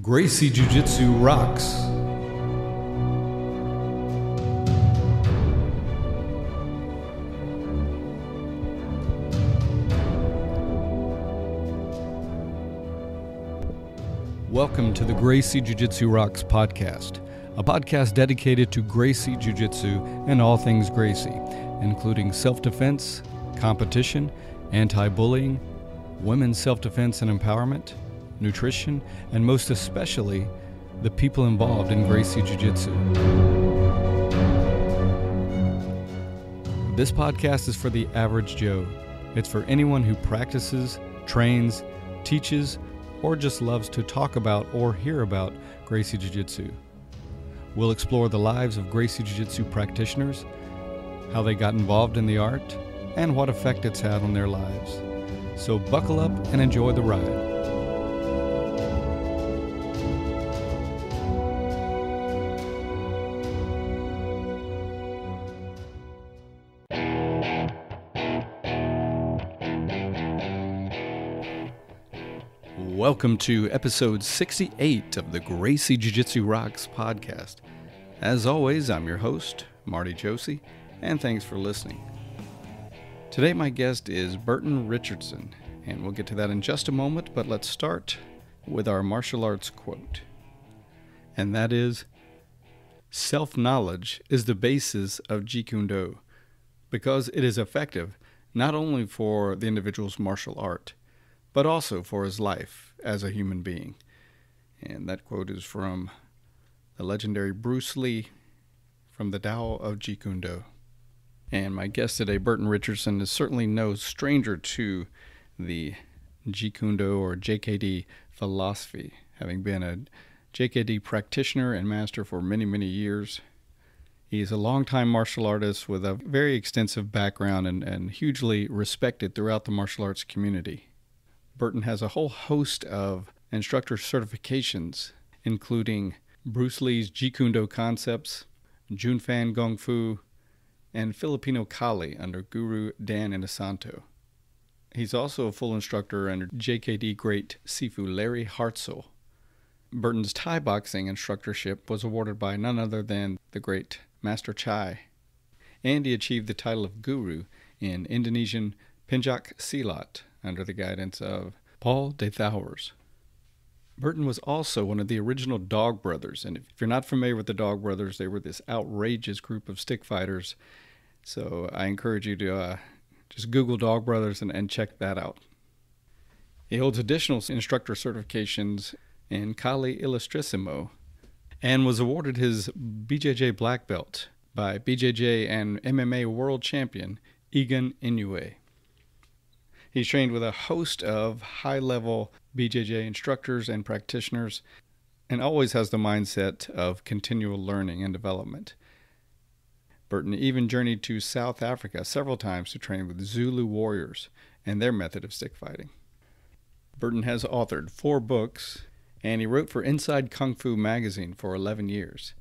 Gracie Jiu-Jitsu rocks. Welcome to the Gracie Jiu-Jitsu Rocks podcast, a podcast dedicated to Gracie Jiu-Jitsu and all things Gracie, including self-defense, competition, anti-bullying, women's self-defense and empowerment, nutrition, and most especially, the people involved in Gracie Jiu-Jitsu. This podcast is for the average Joe. It's for anyone who practices, trains, teaches, or just loves to talk about or hear about Gracie Jiu-Jitsu. We'll explore the lives of Gracie Jiu-Jitsu practitioners, how they got involved in the art, and what effect it's had on their lives. So buckle up and enjoy the ride. Welcome to episode 68 of the Gracie Jiu-Jitsu Rocks podcast. As always, I'm your host, Marty Josie, and thanks for listening. Today my guest is Burton Richardson, and we'll get to that in just a moment, but let's start with our martial arts quote. And that is, "Self-knowledge is the basis of Jeet Kune Do, because it is effective not only for the individual's martial art, but also for his life as a human being." And that quote is from the legendary Bruce Lee from the Tao of Jeet Kune Do. And my guest today, Burton Richardson, is certainly no stranger to the Jeet Kune Do or JKD philosophy, having been a JKD practitioner and master for many, many years. He is a longtime martial artist with a very extensive background and hugely respected throughout the martial arts community. Burton has a whole host of instructor certifications, including Bruce Lee's Jeet Kune Do concepts, Junfan Gong Fu, and Filipino Kali under Guru Dan Inosanto. He's also a full instructor under JKD great Sifu Larry Hartzell. Burton's Thai boxing instructorship was awarded by none other than the great Master Chai, and he achieved the title of Guru in Indonesian Pencak Silat under the guidance of Paul de Thouars. Burton was also one of the original Dog Brothers, and if you're not familiar with the Dog Brothers, they were this outrageous group of stick fighters. So I encourage you to just Google Dog Brothers and check that out. He holds additional instructor certifications in Kali Illustrissimo and was awarded his BJJ Black Belt by BJJ and MMA world champion Egan Inoue. He's trained with a host of high-level BJJ instructors and practitioners and always has the mindset of continual learning and development. Burton even journeyed to South Africa several times to train with Zulu warriors and their method of stick fighting. Burton has authored 4 books, and he wrote for Inside Kung Fu magazine for 11 years.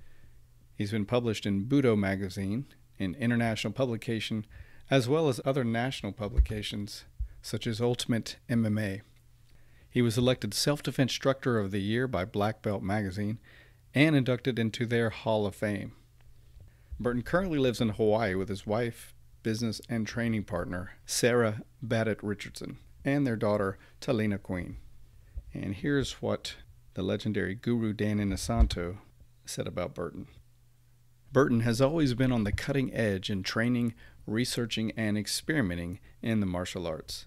He's been published in Budo magazine, in international publication, as well as other national publications, such as Ultimate MMA. He was elected Self-Defense Instructor of the Year by Black Belt magazine and inducted into their Hall of Fame. Burton currently lives in Hawaii with his wife, business, and training partner, Sarah Badett Richardson, and their daughter, Talina Queen. And here's what the legendary Guru Dan Inosanto said about Burton. "Burton has always been on the cutting edge in training, researching, and experimenting in the martial arts.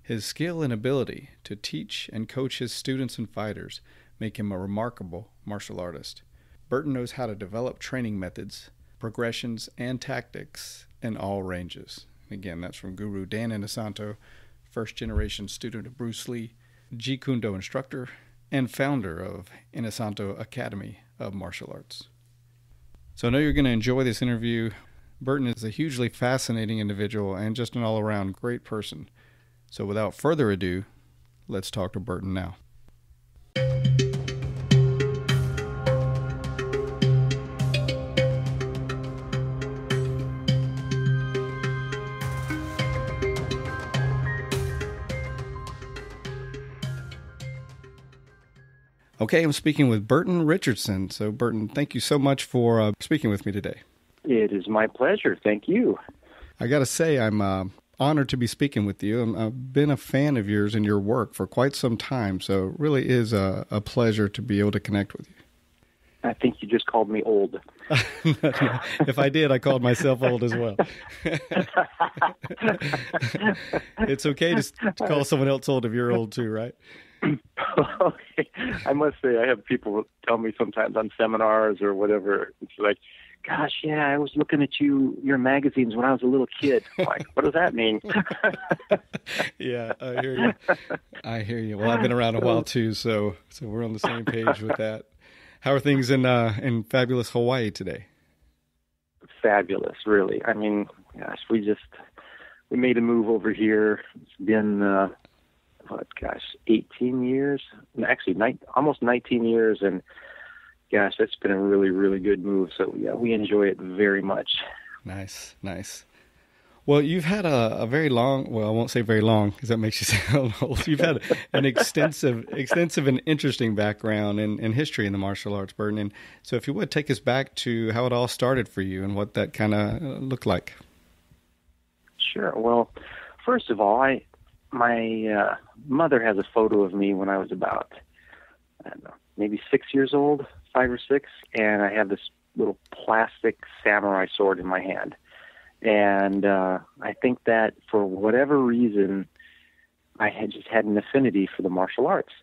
His skill and ability to teach and coach his students and fighters make him a remarkable martial artist. Burton knows how to develop training methods, progressions, and tactics in all ranges." Again, that's from Guru Dan Inosanto, first-generation student of Bruce Lee, Jeet Kune Do instructor, and founder of Inosanto Academy of Martial Arts. So I know you're going to enjoy this interview. Burton is a hugely fascinating individual and just an all-around great person. So without further ado, let's talk to Burton now. Okay, I'm speaking with Burton Richardson. So, Burton, thank you so much for speaking with me today. It is my pleasure. Thank you. I got to say, I'm honored to be speaking with you. I've been a fan of yours and your work for quite some time, so it really is a pleasure to be able to connect with you. I think you just called me old. If I did, I called myself old as well. It's okay to call someone else old if you're old too, right? Okay. I must say, I have people tell me sometimes on seminars or whatever, it's like, gosh, yeah, I was looking at your magazines when I was a little kid. I'm like, what does that mean? Yeah, I hear you. Well, I've been around a while too, so we're on the same page with that. How are things in fabulous Hawaii today? Fabulous, really. I mean, gosh, we made a move over here. It's been 18 years, actually almost 19 years, and gosh, that's been a really, really good move. So yeah, we enjoy it very much. Nice. Well, you've had a very long, well, I won't say very long because that makes you sound old. You've had an extensive and interesting background in history in the martial arts, Burton. And so if you would take us back to how it all started for you and what that kind of looked like. Sure. Well, first of all, my mother has a photo of me when I was about, I don't know, maybe 6 years old, 5 or 6, and I have this little plastic samurai sword in my hand. And I think that for whatever reason, I had just had an affinity for the martial arts.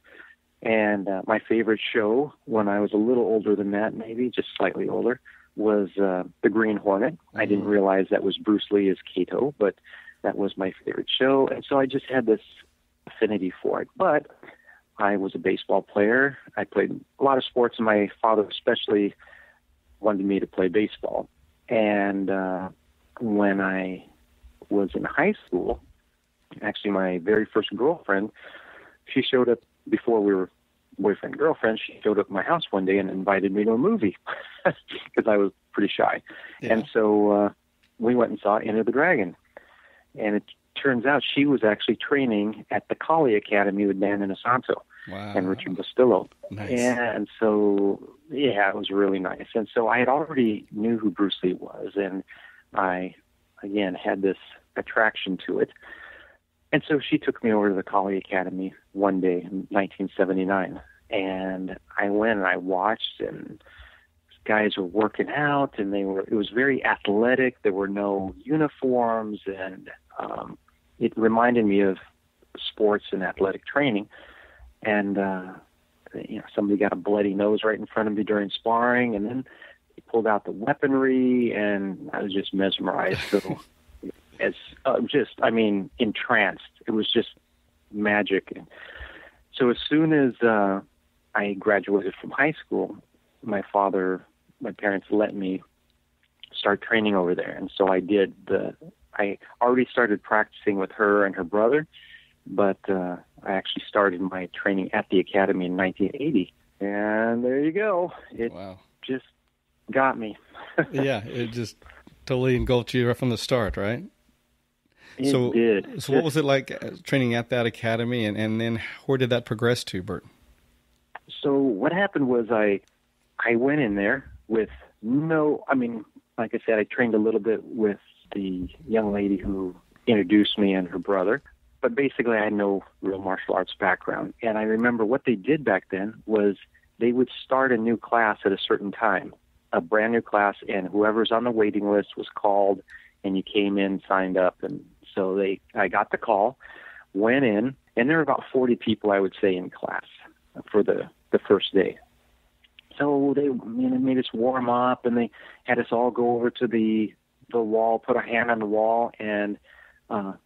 And my favorite show when I was a little older than that, maybe just slightly older, was The Green Hornet. I didn't realize that was Bruce Lee as Kato, but that was my favorite show. And so I just had this affinity for it. But I was a baseball player. I played a lot of sports, and my father especially wanted me to play baseball. And when I was in high school, actually my very first girlfriend, she showed up before we were boyfriend, girlfriend. She showed up at my house one day and invited me to a movie because I was pretty shy. Yeah. And so we went and saw Enter the Dragon. And it turns out she was actually training at the Kali Academy with Dan Inosanto. Wow. And Richard Bustillo. Nice. And so, yeah, it was really nice. And so I had already knew who Bruce Lee was, and I, again, had this attraction to it. And so she took me over to the Kali Academy one day in 1979. And I went and I watched, and guys were working out, and it was very athletic. There were no uniforms, and it reminded me of sports and athletic training. And, somebody got a bloody nose right in front of me during sparring, and then he pulled out the weaponry, and I was just mesmerized. So entranced. It was just magic. And so as soon as I graduated from high school, my parents let me start training over there. And so I did. I already started practicing with her and her brother, but I actually started my training at the academy in 1980. And there you go. It just got me. Yeah, it just totally engulfed you right from the start, right? It did. So what was it like training at that academy, and then where did that progress to, Burton? So what happened was I went in there with like I said, I trained a little bit with the young lady who introduced me and her brother, but basically I had no real martial arts background. And I remember what they did back then was they would start a new class at a certain time, a brand new class, and whoever's on the waiting list was called, and you came in, signed up. And so I got the call, went in, and there were about 40 people, I would say, in class for the first day. So they made us warm up, and they had us all go over to the wall, put a hand on the wall, and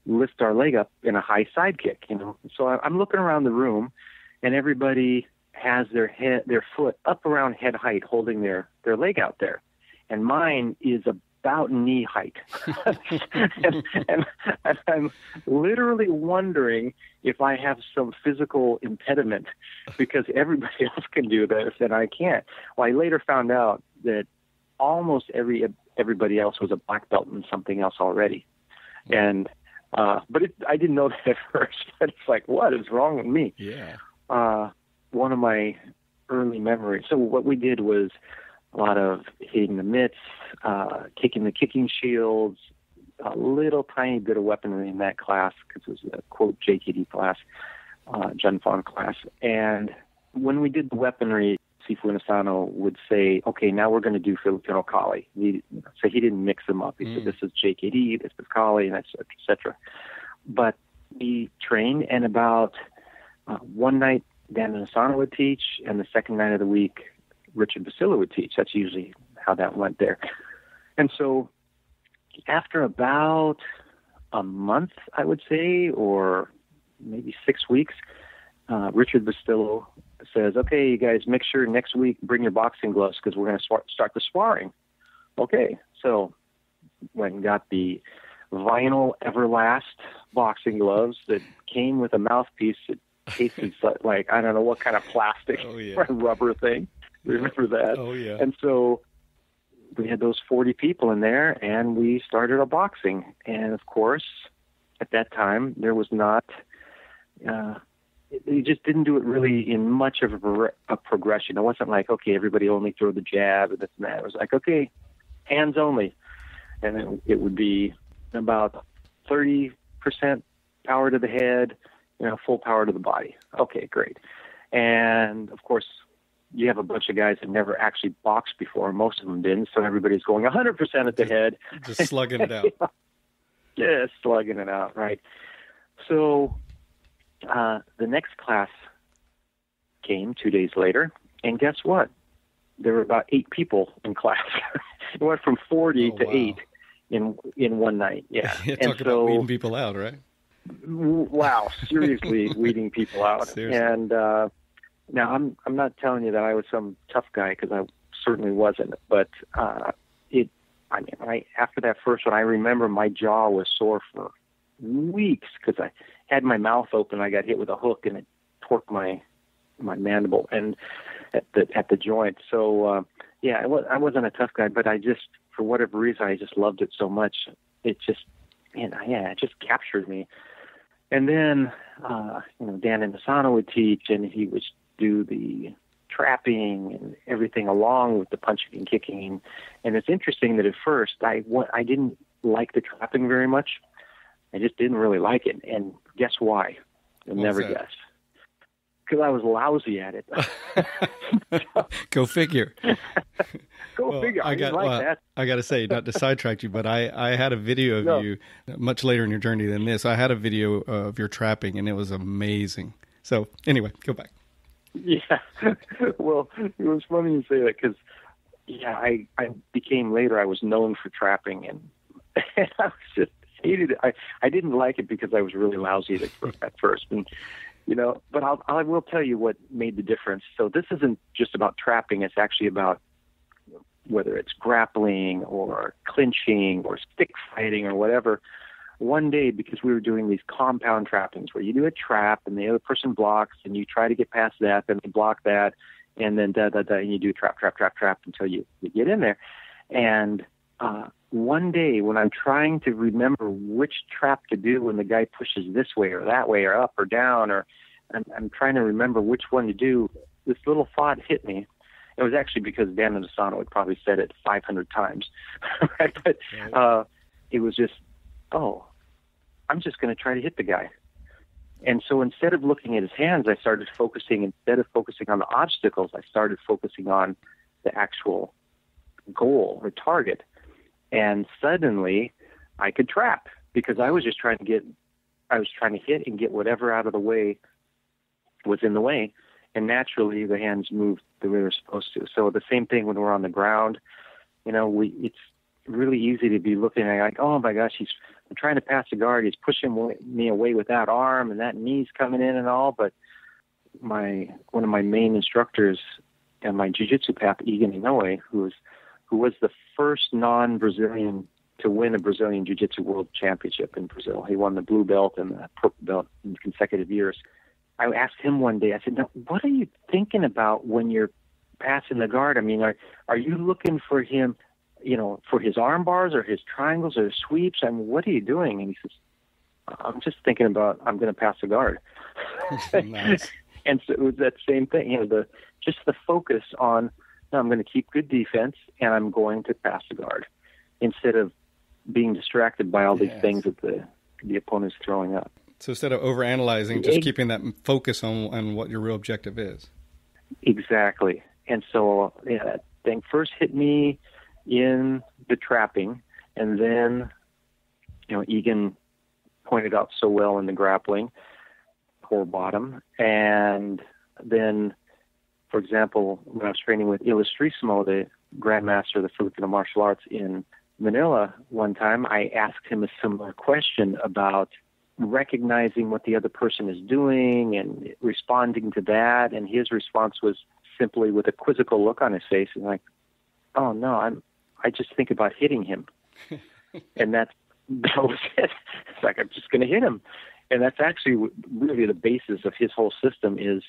lift our leg up in a high side kick. So I'm looking around the room, and everybody has their foot up around head height, holding their leg out there, and mine is about knee height. and I'm literally wondering if I have some physical impediment, because everybody else can do this and I can't. Well, I later found out that almost everybody else was a black belt in something else already. And but I didn't know that at first. But it's like, what is wrong with me? Yeah. One of my early memory. So what we did was a lot of hitting the mitts, kicking the kicking shields, a little tiny bit of weaponry in that class because it was a, quote, JKD class, Junfon class. And when we did the weaponry, Sifu Inasano would say, okay, now we're going to do Filipino Kali. So he didn't mix them up. He said, this is JKD, this is Kali, and et cetera. But we trained, and about one night, Dan Inasano would teach, and the second night of the week, Richard Basila would teach. That's usually how that went there. And so after about a month, I would say, or maybe 6 weeks, Richard Basila says, okay, you guys, make sure next week bring your boxing gloves because we're going to start the sparring. Okay, so went and got the vinyl Everlast boxing gloves that came with a mouthpiece that tasted like I don't know what kind of plastic rubber thing. Remember that? Oh, yeah. And so we had those 40 people in there, and we started a boxing. And, of course, at that time, there was not you just didn't do it really in much of a progression. It wasn't like, okay, everybody only throw the jab and this and that. It was like, okay, hands only. And then it would be about 30% power to the head, full power to the body. Okay, great. And, of course, you have a bunch of guys that never actually boxed before. Most of them didn't, so everybody's going 100% at the head. Just slugging it out. Yeah, slugging it out, right. So the next class came 2 days later, and guess what? There were about 8 people in class. It went from 40 to 8 in one night. Yeah. Talk about weeding people out, right? Wow, seriously weeding people out. Seriously. And now I'm not telling you that I was some tough guy because I certainly wasn't. But after that first one, I remember my jaw was sore for weeks because I had my mouth open. I got hit with a hook and it torqued my mandible and at the joint. So I wasn't a tough guy, but I just, for whatever reason, I just loved it so much. It just, it just captured me. And then Dan Inasano would teach, and he would do the trapping and everything along with the punching and kicking. And it's interesting that at first I didn't like the trapping very much. I just didn't really like it. And guess why? You'll never guess. Because I was lousy at it. Go figure. Go figure. I got to say, not to sidetrack you, but I had a video of you much later in your journey than this. I had a video of your trapping, and it was amazing. So anyway, go back. Yeah. Well, it was funny you say that because, I became later, I was known for trapping, and I was just hated it. I didn't like it because I was really lousy at first. And, but I will tell you what made the difference. So this isn't just about trapping. It's actually about whether it's grappling or clinching or stick fighting or whatever. One day, because we were doing these compound trappings where you do a trap and the other person blocks and you try to get past that, then they block that, and then and you do trap until you get in there. And one day when I'm trying to remember which trap to do when the guy pushes this way or that way or up or down, or I'm trying to remember which one to do, this little thought hit me. It was actually because Dan Inasano had probably said it 500 times. Right? But it was just, I'm just going to try to hit the guy. And so instead of looking at his hands, I started focusing, instead of focusing on the obstacles, I started focusing on the actual goal or target. And suddenly I could trap because I was just trying to hit and get whatever out of the way was in the way. And naturally the hands moved the way they're supposed to. So the same thing when we're on the ground, it's really easy to be looking at like, oh my gosh, I'm trying to pass the guard. He's pushing me away with that arm and that knee's coming in and all. But one of my main instructors and my jiu-jitsu path, Egan Inoue, who was the first non-Brazilian to win a Brazilian Jiu-Jitsu World Championship in Brazil. He won the blue belt and the purple belt in consecutive years. I asked him one day, I said, now, what are you thinking about when you're passing the guard? I mean, are you looking for him, for his arm bars or his triangles or his sweeps? I mean, what are you doing? And he says, I'm just thinking about, I'm going to pass the guard. Nice. And so it was that same thing, the just the focus on, no, I'm going to keep good defense and I'm going to pass the guard instead of being distracted by all these things that the opponent's throwing up. So instead of overanalyzing, just keeping that focus on what your real objective is. Exactly. And so that thing first hit me in the trapping, and then, Egan pointed out so well in the grappling, core bottom. And then, for example, when I was training with Illustrissimo, the grandmaster of the Filipino martial arts in Manila, one time I asked him a similar question about recognizing what the other person is doing and responding to that. And his response was simply with a quizzical look on his face, and like, oh no, I just think about hitting him. And that was it. It's like, I'm just going to hit him. And that's actually really the basis of his whole system is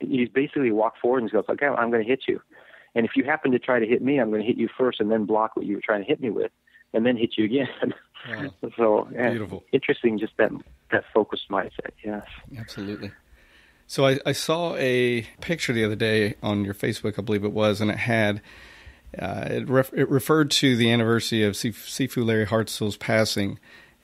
he's basically walk forward and goes, okay, I'm going to hit you. And if you happen to try to hit me, I'm going to hit you first and then block what you were trying to hit me with and then hit you again. Wow. So beautiful. Interesting, just that focused mindset. Yes. Absolutely. So I saw a picture the other day on your Facebook, I believe it was, and it had, it referred to the anniversary of Sifu Larry Hartzell's passing,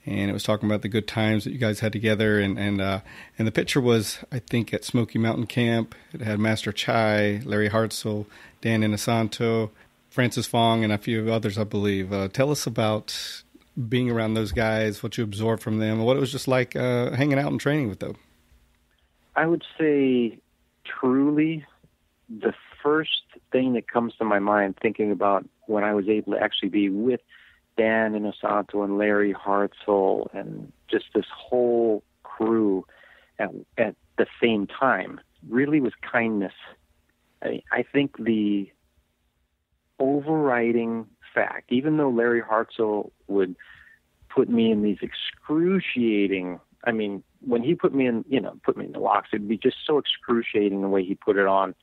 and it was talking about the good times that you guys had together, and the picture was, I think, at Smoky Mountain Camp. It had Master Chai, Larry Hartzell, Dan Inosanto, Francis Fong, and a few others, I believe. Tell us about being around those guys, what you absorbed from them, and what it was just like hanging out and training with them. I would say truly the first thing that comes to my mind thinking about when I was able to actually be with Dan Inosanto and Larry Hartzell and just this whole crew at the same time really was kindness. I think the overriding fact, even though Larry Hartzell would put me in these excruciating, when he put me in the locks, it'd be just so excruciating the way he put it on.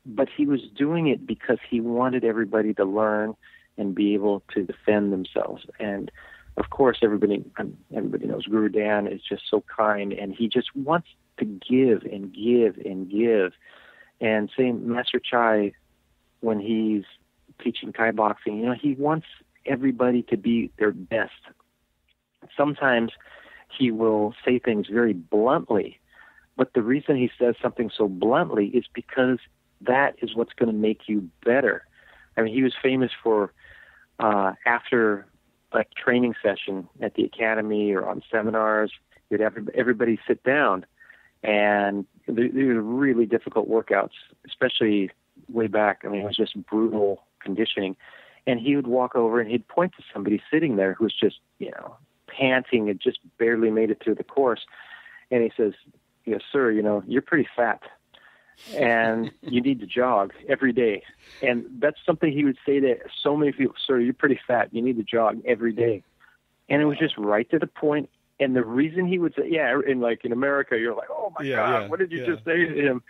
But he was doing it because he wanted everybody to learn and be able to defend themselves. And of course, everybody knows Guru Dan is just so kind, and he just wants to give and give and give. And same Master Chai, when he's teaching Thai boxing, he wants everybody to be their best. Sometimes he will say things very bluntly, but the reason he says something so bluntly is because that is what's going to make you better. He was famous for after a training session at the academy or on seminars, he'd have everybody sit down, and they were really difficult workouts, especially way back. It was just brutal conditioning. And he would walk over and he'd point to somebody sitting there who was just, panting and just barely made it through the course. And he says, sir, you're pretty fat and you need to jog every day. And that's something he would say to so many people, sir, you're pretty fat. You need to jog every day. And it was just right to the point. And the reason he would say, in America, you're like, oh my God, what did you just say to him?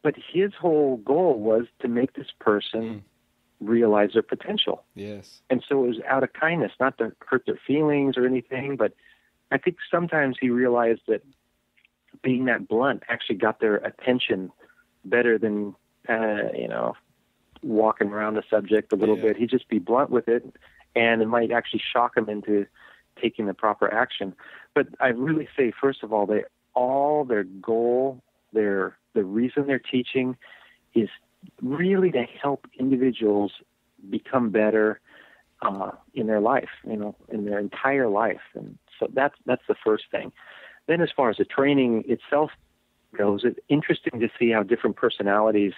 But his whole goal was to make this person realize their potential. Yes. And so it was out of kindness, not to hurt their feelings or anything, but I think sometimes he realized that being that blunt actually got their attention better than walking around the subject a little bit. He'd just be blunt with it, and it might actually shock them into taking the proper action. But I really say, first of all, their goal, the reason they're teaching is really to help individuals become better in their life, in their entire life. And so that's the first thing. Then as far as the training itself goes, it's interesting to see how different personalities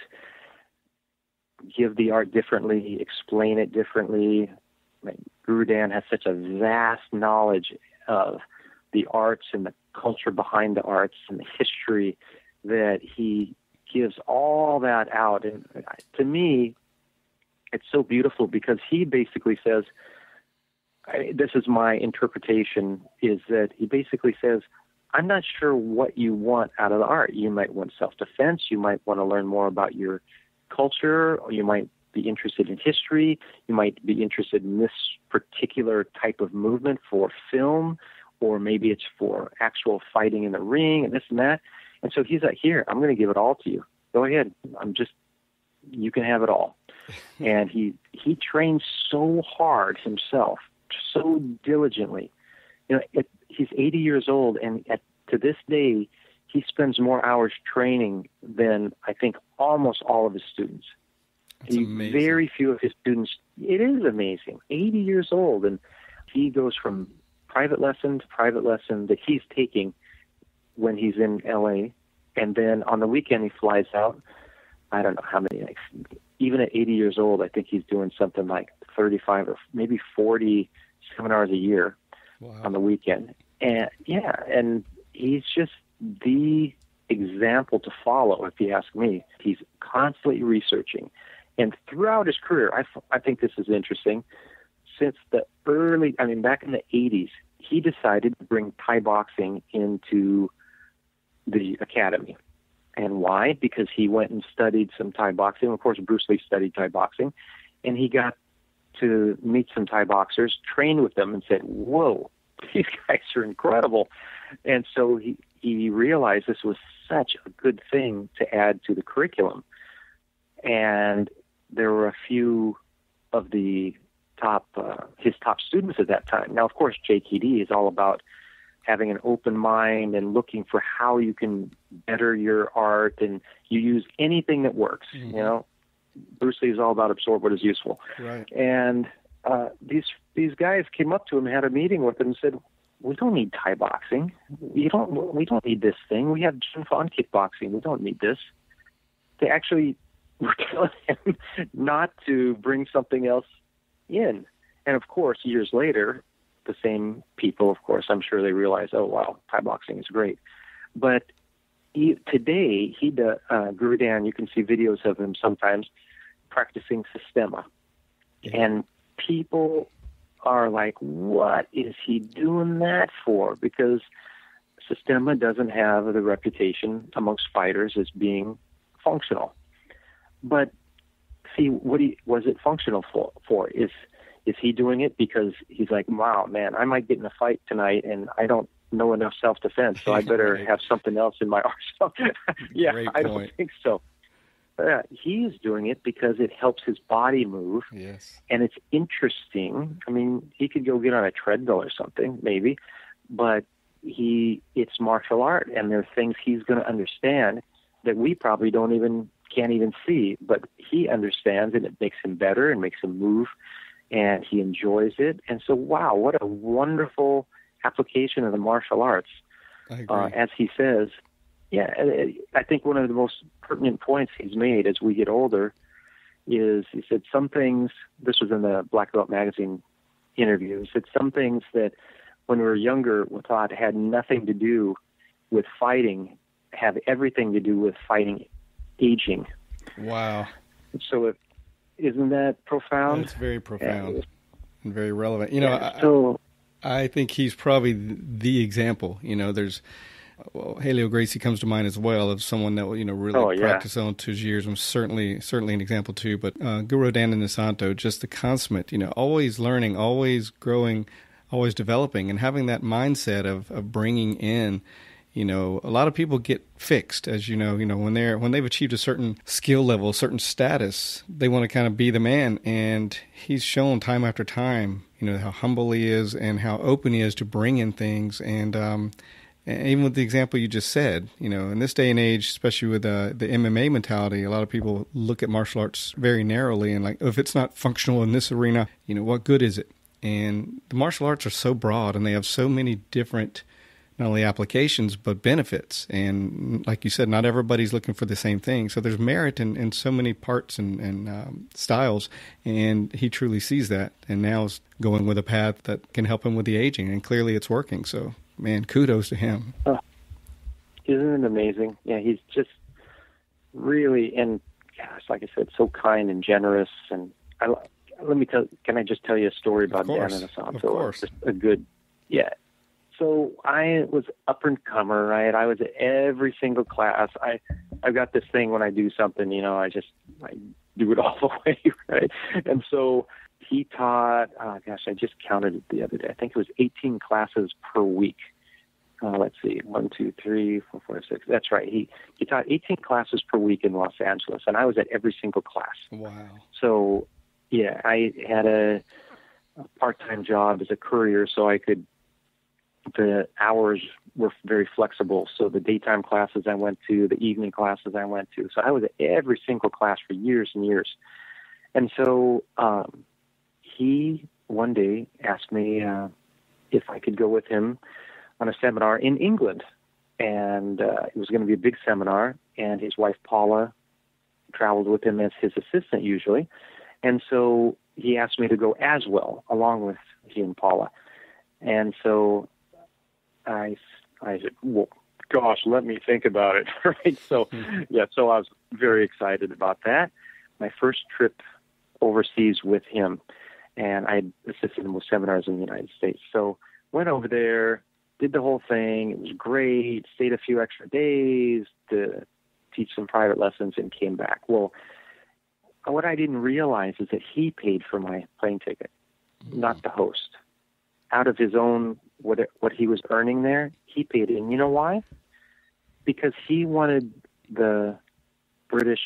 give the art differently, explain it differently. Guru Dan has such a vast knowledge of the arts and the culture behind the arts and the history that he gives all that out. And to me, it's so beautiful because he basically says, this is my interpretation, is that he basically says, I'm not sure what you want out of the art. You might want self-defense. You might want to learn more about your culture, or you might be interested in history. You might be interested in this particular type of movement for film, or maybe it's for actual fighting in the ring and this and that. And so he's like, here, I'm going to give it all to you. go ahead. You can have it all. And he trains so hard himself, so diligently. He's 80 years old, and to this day, he spends more hours training than I think almost all of his students. That's amazing. Very few of his students. It is amazing. 80 years old, and he goes from private lesson to private lesson that he's taking when he's in LA, and then on the weekend he flies out. I don't know how many. Even at 80 years old, I think he's doing something like 35 or maybe 40 seminars a year. Wow. On the weekend. And and he's just the example to follow, if you ask me. He's constantly researching. And throughout his career, I think this is interesting, since back in the 80s, he decided to bring Thai boxing into the academy. And why? Because he went and studied some Thai boxing. Of course, Bruce Lee studied Thai boxing. And he got to meet some Thai boxers, trained with them, and said, whoa, these guys are incredible. And so he realized this was such a good thing to add to the curriculum. And there were a few of the his top students at that time. Now, of course, JKD is all about having an open mind and looking for how you can better your art, and you use anything that works. Mm-hmm. Bruce Lee is all about absorb what is useful. Right. And these guys came up to him and had a meeting with him and said, we don't need Thai boxing. We don't need this thing. We have Jin Fan kickboxing. We don't need this. They actually were telling him not to bring something else in. And of course, years later, the same people, of course, I'm sure they realize, oh, wow, Thai boxing is great. But today, Guru Dan, you can see videos of him sometimes practicing Sistema. Yeah. And people are like, what is he doing that for? Because Sistema doesn't have the reputation amongst fighters as being functional. But see, was it functional for? Is he doing it because he's like, wow, man, I might get in a fight tonight and I don't know enough self-defense, so I better have something else in my arsenal? Yeah, I don't think so. He's doing it because it helps his body move. Yes. And it's interesting. I mean, he could go get on a treadmill or something, maybe, but it's martial art, and there are things he's going to understand that we probably can't even see, but he understands, and it makes him better and makes him move, and he enjoys it. And so, wow, what a wonderful application of the martial arts. I agree. As he says, I think one of the most pertinent points he's made as we get older is, he said, some things, this was in the Black Belt magazine interview, he said some things that when we were younger we thought had nothing to do with fighting have everything to do with fighting aging. Wow. So isn't that profound? It's very profound and very relevant. I think he's probably the example. There's Helio Gracie comes to mind as well, of someone that really practiced on 2 years, and certainly an example too. But Guru Dananda Santo, just the consummate, always learning, always growing, always developing, and having that mindset of bringing in. A lot of people get fixed, as when they've achieved a certain skill level, a certain status, they want to kind of be the man. And he's shown time after time, how humble he is and how open he is to bring in things. And even with the example you just said, in this day and age, especially with the MMA mentality, a lot of people look at martial arts very narrowly and like, if it's not functional in this arena, what good is it? And the martial arts are so broad, and they have so many different not only applications, but benefits. And like you said, not everybody's looking for the same thing. So there's merit in so many parts and styles. And he truly sees that, and now is going with a path that can help him with the aging. And clearly it's working. So, man, kudos to him. Isn't it amazing? Yeah, he's just really, and gosh, like I said, so kind and generous. And can I just tell you a story about Dan and Assanto? Of course. Just a good, So I was up and comer, right? I was at every single class. I've got this thing when I do something, I do it all the way, right? And so he taught, I just counted it the other day. I think it was 18 classes per week let's see, 1, 2, 3, 4, 5, 6. That's right. He taught 18 classes per week in Los Angeles, and I was at every single class. Wow. So, yeah, I had a part-time job as a courier, so the hours were very flexible. So the daytime classes I went to, the evening classes I went to. So I was at every single class for years and years. And so he one day asked me if I could go with him on a seminar in England. And it was going to be a big seminar, and his wife Paula traveled with him as his assistant usually. And so he asked me to go as well, along with he and Paula. And so I said, well, gosh, let me think about it. Right. So, yeah, so I was very excited about that. My first trip overseas with him, and I assisted him with seminars in the United States. So went over there, did the whole thing. It was great. Stayed a few extra days to teach some private lessons and came back. Well, what I didn't realize is that he paid for my plane ticket, not the host. Out of his own, what he was earning there, he paid it. And you know why? Because he wanted the British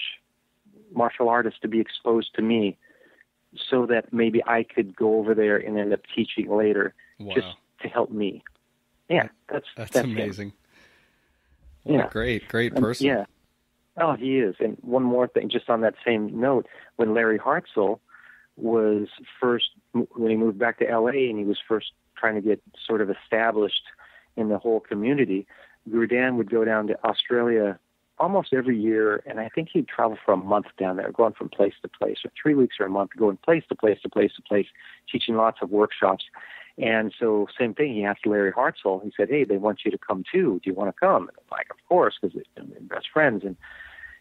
martial artists to be exposed to me so that maybe I could go over there and end up teaching later. Wow. Just to help me. Yeah, that's amazing. Him. What a great person. Yeah. Oh, he is. And one more thing, just on that same note, when Larry Hartzell was first, when he moved back to LA and he was first trying to get sort of established in the whole community, Gurdan would go down to Australia almost every year, and I think he'd travel for a month down there, going from place to place, or 3 weeks or a month, going place to place to place to place, teaching lots of workshops. And so same thing, he asked Larry Hartzell, he said, hey, they want you to come too. Do you want to come? And I'm like, of course, because they're best friends. And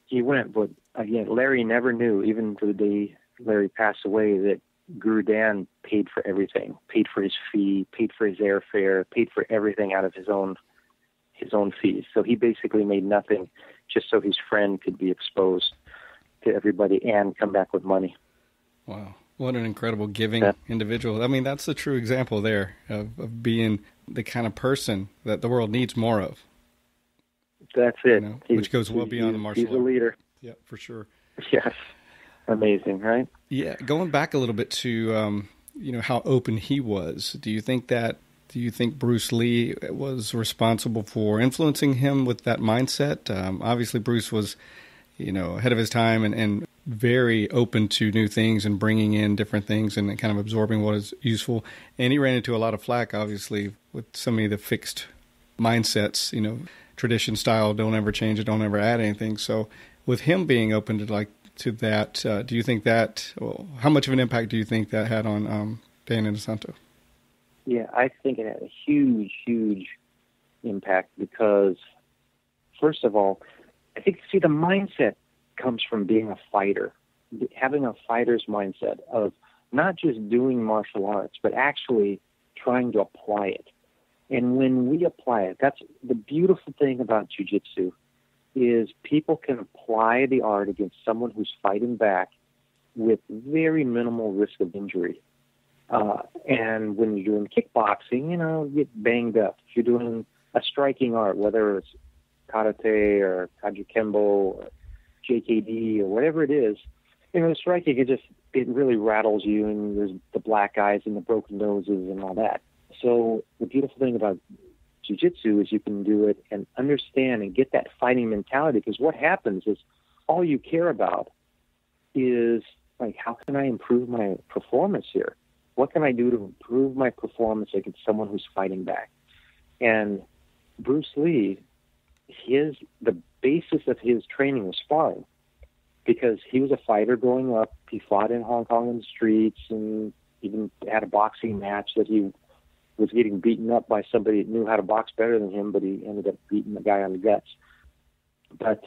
he went, but again, Larry never knew, even to the day Larry passed away, that Guru Dan paid for everything, paid for his fee, paid for his airfare, paid for everything out of his own fees. So he basically made nothing just so his friend could be exposed to everybody and come back with money. Wow. What an incredible giving individual. I mean, that's the true example there of being the kind of person that the world needs more of. That's it. You know, which goes well beyond the martial art. He's a leader. Yeah, for sure. Yes. Amazing, right? Yeah. Going back a little bit to, how open he was, do you think Bruce Lee was responsible for influencing him with that mindset? Obviously, Bruce was, ahead of his time and very open to new things and bringing in different things and kind of absorbing what is useful. And he ran into a lot of flack, obviously, with so many of the fixed mindsets, tradition style, don't ever change it, don't ever add anything. So with him being open to that, do you think how much of an impact do you think that had on Dan Inosanto? Yeah, I think it had a huge, huge impact because, first of all, I think, the mindset comes from being a fighter, having a fighter's mindset of not just doing martial arts, but actually trying to apply it. And when we apply it, that's the beautiful thing about jiu-jitsu, is people can apply the art against someone who's fighting back with very minimal risk of injury. And when you're doing kickboxing, you get banged up. If you're doing a striking art, whether it's karate or kajikembo or JKD or whatever it is, the striking, it really rattles you, and there's the black eyes and the broken noses and all that. So the beautiful thing about jiu-jitsu is you can do it and understand and get that fighting mentality, because what happens is all you care about is, how can I improve my performance here? What can I do to improve my performance against someone who's fighting back? And Bruce Lee, the basis of his training was sparring, because he was a fighter growing up. He fought in Hong Kong in the streets and even had a boxing match that he was getting beaten up by somebody that knew how to box better than him, but he ended up beating the guy on the guts. But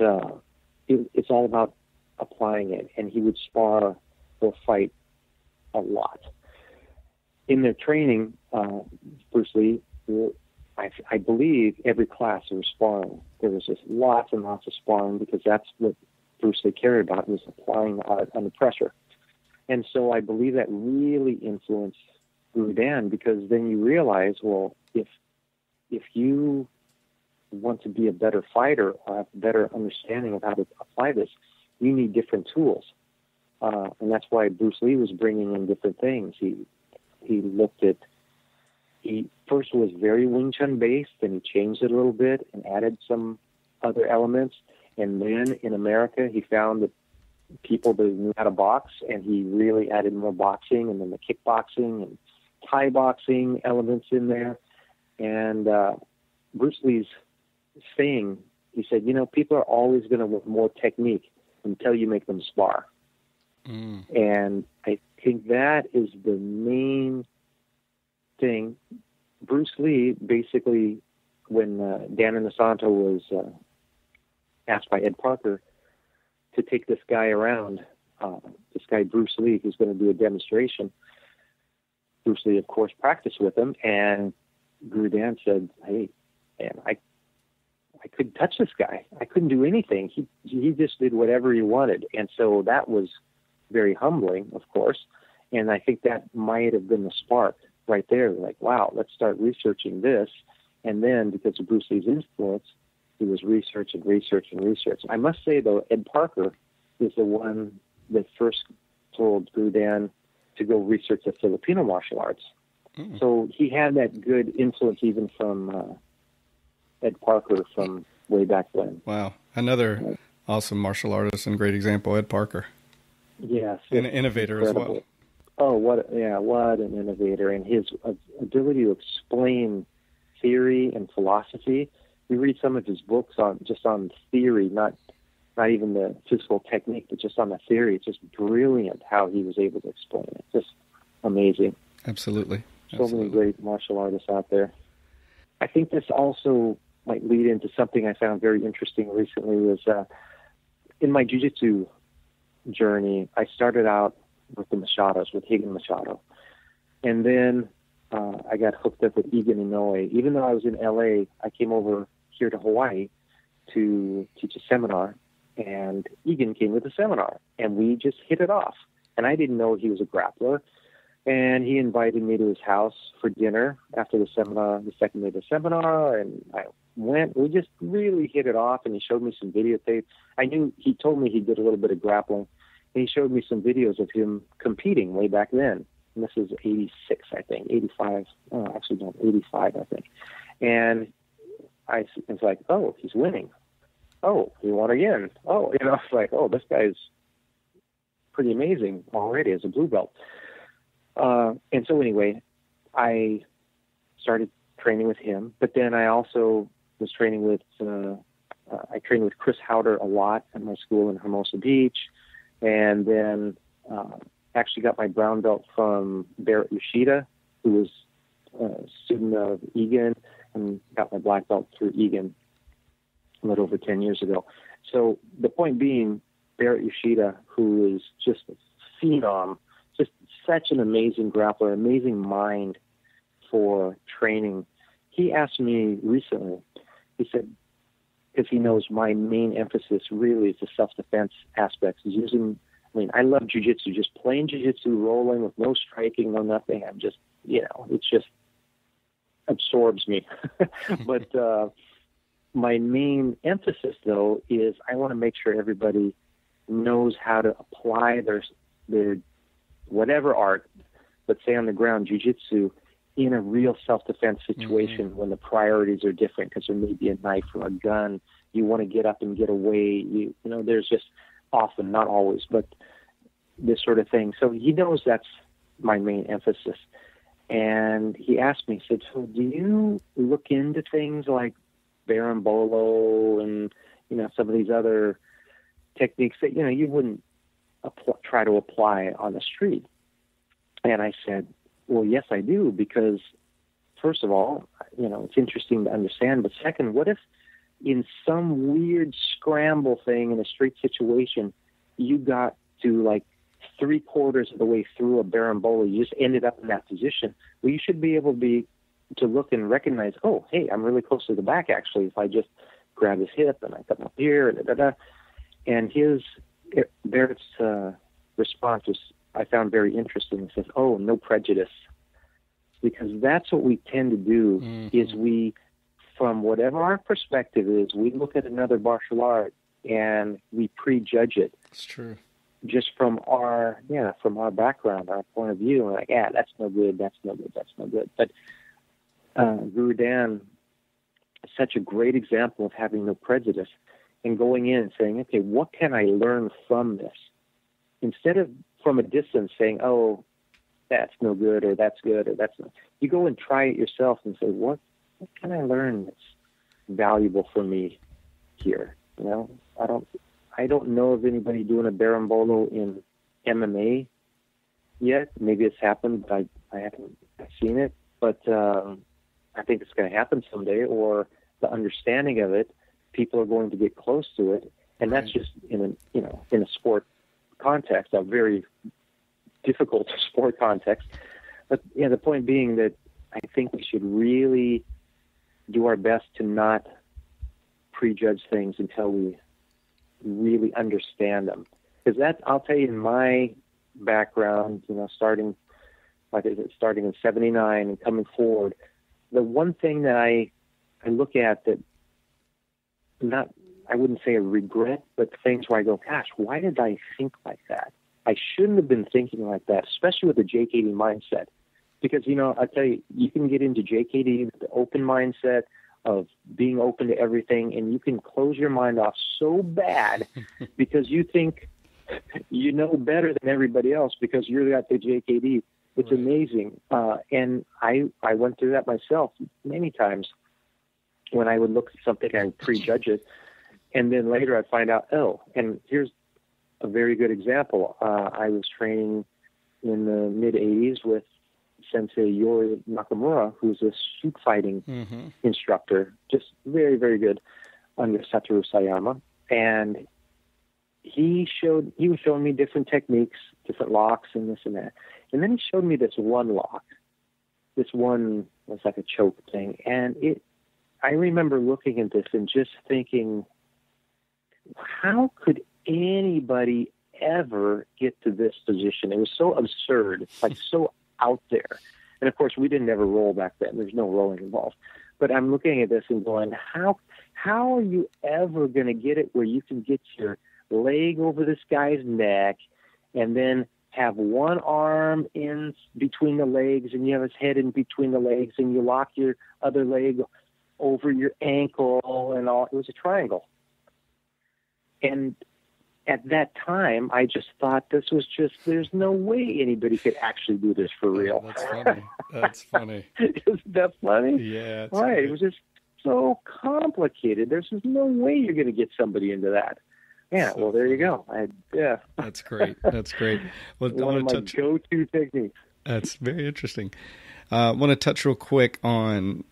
it's all about applying it, and he would spar or fight a lot. In their training, Bruce Lee, I believe every class there was sparring. There was just lots and lots of sparring, because that's what Bruce Lee cared about, was applying the art under pressure. And so I believe that really influenced Guru Dan, because then you realize, well, if you want to be a better fighter or have a better understanding of how to apply this, you need different tools. And that's why Bruce Lee was bringing in different things. He first was very Wing Chun based, and he changed it a little bit and added some other elements. And then in America, he found that people that knew how to box, and he really added more boxing, and then the kickboxing and Thai boxing elements in there. And Bruce Lee's saying, he said, people are always going to want more technique until you make them spar. And I think that is the main thing. Bruce Lee, basically, when Dan Inosanto was asked by Ed Parker to take this guy around, this guy Bruce Lee, who's going to do a demonstration, Bruce Lee, of course, practiced with him, and Guru Dan said, hey, man, I couldn't touch this guy. I couldn't do anything. He just did whatever he wanted. And so that was very humbling, of course. And I think that might have been the spark right there. Like, wow, let's start researching this. And then because of Bruce Lee's influence, he was researching. I must say, though, Ed Parker is the one that first told Guru Dan to go research the Filipino martial arts. So he had that good influence even from Ed Parker from way back when. Wow. Another awesome martial artist and great example, Ed Parker. Yes. And an innovator incredible. As well. Oh, what an innovator. And his ability to explain theory and philosophy. We read some of his books on theory, not even the physical technique, but just on the theory. It's just brilliant how he was able to explain it. Just amazing. Absolutely. So many great martial artists out there. I think this also might lead into something I found very interesting recently was in my jiu-jitsu journey, I started out with the Machados, with Higan Machado. And then I got hooked up with Egan Inoue. Even though I was in LA, I came over here to Hawaii to teach a seminar, and Egan came with the seminar, and we just hit it off. And I didn't know he was a grappler. And he invited me to his house for dinner after the seminar, the second day of the seminar, and I went. We just really hit it off, and he showed me some videotape. He told me he did a little bit of grappling, and he showed me some videos of him competing way back then. And this is 86, I think, 85. Oh, actually, no, 85, I think. And I was like, oh, he's winning. Oh, he won again. Oh, it's like, oh, this guy's pretty amazing already as a blue belt. And so anyway, I started training with him, but then I also was training with, I trained with Chris Howder a lot at my school in Hermosa Beach, and then actually got my brown belt from Barrett Yoshida, who was a student of Egan, and got my black belt through Egan a little over 10 years ago. So the point being, Barrett Yoshida, who is just a phenom, just such an amazing grappler, amazing mind for training. He asked me recently, he said, because he knows my main emphasis really is the self-defense aspects. I love jiu-jitsu, just plain jiu-jitsu, rolling with no striking, no nothing. I'm just, it just absorbs me. But my main emphasis, though, is I want to make sure everybody knows how to apply their whatever art, let's say on the ground, jiu-jitsu, in a real self-defense situation when the priorities are different, because there may be a knife or a gun. You want to get up and get away. There's just often, not always, but this sort of thing. So he knows that's my main emphasis. And he asked me, he said, so do you look into things like Berimbolo and, some of these other techniques that, you wouldn't try to apply on the street? And I said, well, yes, I do, because first of all, it's interesting to understand. But second, what if in some weird scramble thing in a street situation, you got to like 3/4 of the way through a Berimbolo, you just ended up in that position? Well, you should be able to look and recognize, oh, hey, I'm really close to the back, actually, if I just grab his hip and I come up here, And Barrett's response was, I found very interesting. He says, oh, no prejudice. Because that's what we tend to do, is we from whatever our perspective is, we look at another martial art and we prejudge it. It's true. Just from our background, our point of view. We're like, yeah, that's no good, that's no good, that's no good. But Guru Dan is such a great example of having no prejudice and going in and saying, okay, what can I learn from this? Instead of from a distance saying, oh, that's no good, or that's good, or that's not. You go and try it yourself and say, what can I learn that's valuable for me here? You know, I don't know of anybody doing a berimbolo in MMA yet. Maybe it's happened, but I haven't seen it. But I think it's going to happen someday, or the understanding of it, people are going to get close to it. And that's just in a sport context, a very difficult sport context. But yeah, the point being that I think we should really do our best to not prejudge things until we really understand them. Because that, I'll tell you, in my background, starting in '79 and coming forward, the one thing that I look at that I wouldn't say a regret, but things where I go, gosh, why did I think like that? I shouldn't have been thinking like that, especially with the JKD mindset. Because, I tell you, you can get into JKD with the open mindset of being open to everything, and you can close your mind off so bad because you think you know better than everybody else because you're at the JKD. It's amazing. And I went through that myself many times when I would look at something, I would prejudge it. And then later I'd find out, and here's a very good example. I was training in the mid-'80s with Sensei Yori Nakamura, who's a shoot fighting instructor, just very, very good under Satoru Sayama. And he was showing me different techniques, different locks and this and that. And then he showed me this one lock. This one was like a choke thing. And I remember looking at this and just thinking, how could anybody ever get to this position? It was so absurd, like so out there. And of course, we didn't ever roll back then. There's no rolling involved. But I'm looking at this and going, how are you ever going to get it where you can get your leg over this guy's neck and then have one arm in between the legs and you have his head in between the legs and you lock your other leg over your ankle and all? It was a triangle. And at that time, I just thought there's no way anybody could actually do this for real. That's funny. That's funny. Isn't that funny? Yeah. Right. Great. It was just so complicated. There's just no way you're going to get somebody into that. Yeah, well, there you go. That's great. That's great. Well, one of my go-to techniques. That's very interesting. I want to touch real quick on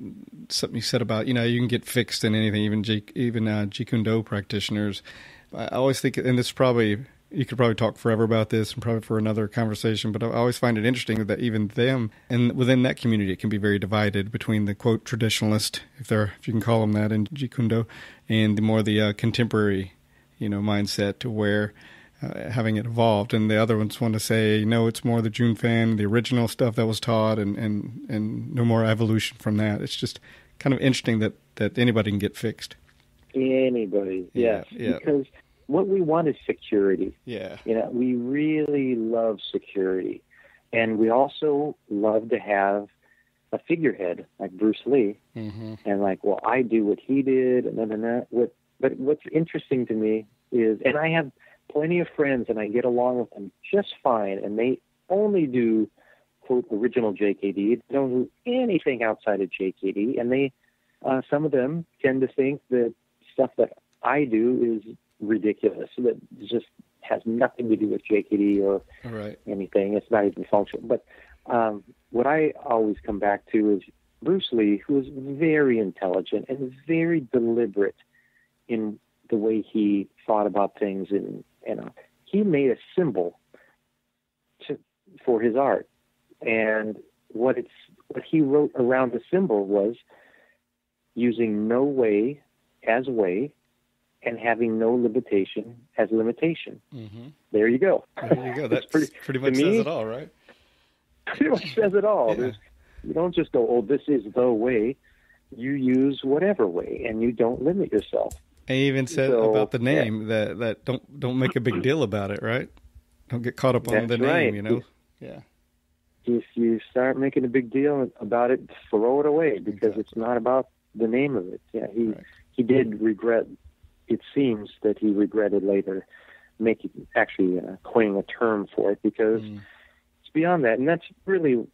something you said about, you can get fixed in anything, even Jeet Kune Do practitioners. I always think, and this probably, you could probably talk forever about this and probably for another conversation, but I always find it interesting that even them, and within that community, it can be very divided between the, quote, traditionalist, if you can call them that in Jeet Kune Do, and the contemporary, mindset to where having it evolved. And the other ones want to say, it's more the Jun Fan, the original stuff that was taught, and no more evolution from that. It's just kind of interesting that anybody can get fixed. Anybody, yes. Yeah. Because what we want is security. Yeah. We really love security. And we also love to have a figurehead like Bruce Lee. Mm-hmm. And like, well, I do what he did, and then that. But what's interesting to me is, and I have plenty of friends, and I get along with them just fine, and they only do, quote, original JKD. They don't do anything outside of JKD, and they, some of them tend to think that stuff that I do is ridiculous, that just has nothing to do with JKD or anything. It's not even functional. But what I always come back to is Bruce Lee, who is very intelligent and very deliberate in the way he thought about things, and he made a symbol for his art, and what he wrote around the symbol was using no way as way and having no limitation as limitation. Mm-hmm. There you go. There you go. That pretty much says it all, right? Pretty much says it all. Yeah. You don't just go, this is the way. you use whatever way, and you don't limit yourself. I even said about the name that don't make a big deal about it, right? Don't get caught up on the name, you know? Yeah. If you start making a big deal about it, throw it away, because it's not about the name of it. Yeah, he did regret, it seems that he regretted later coining a term for it, because it's beyond that. And that's really,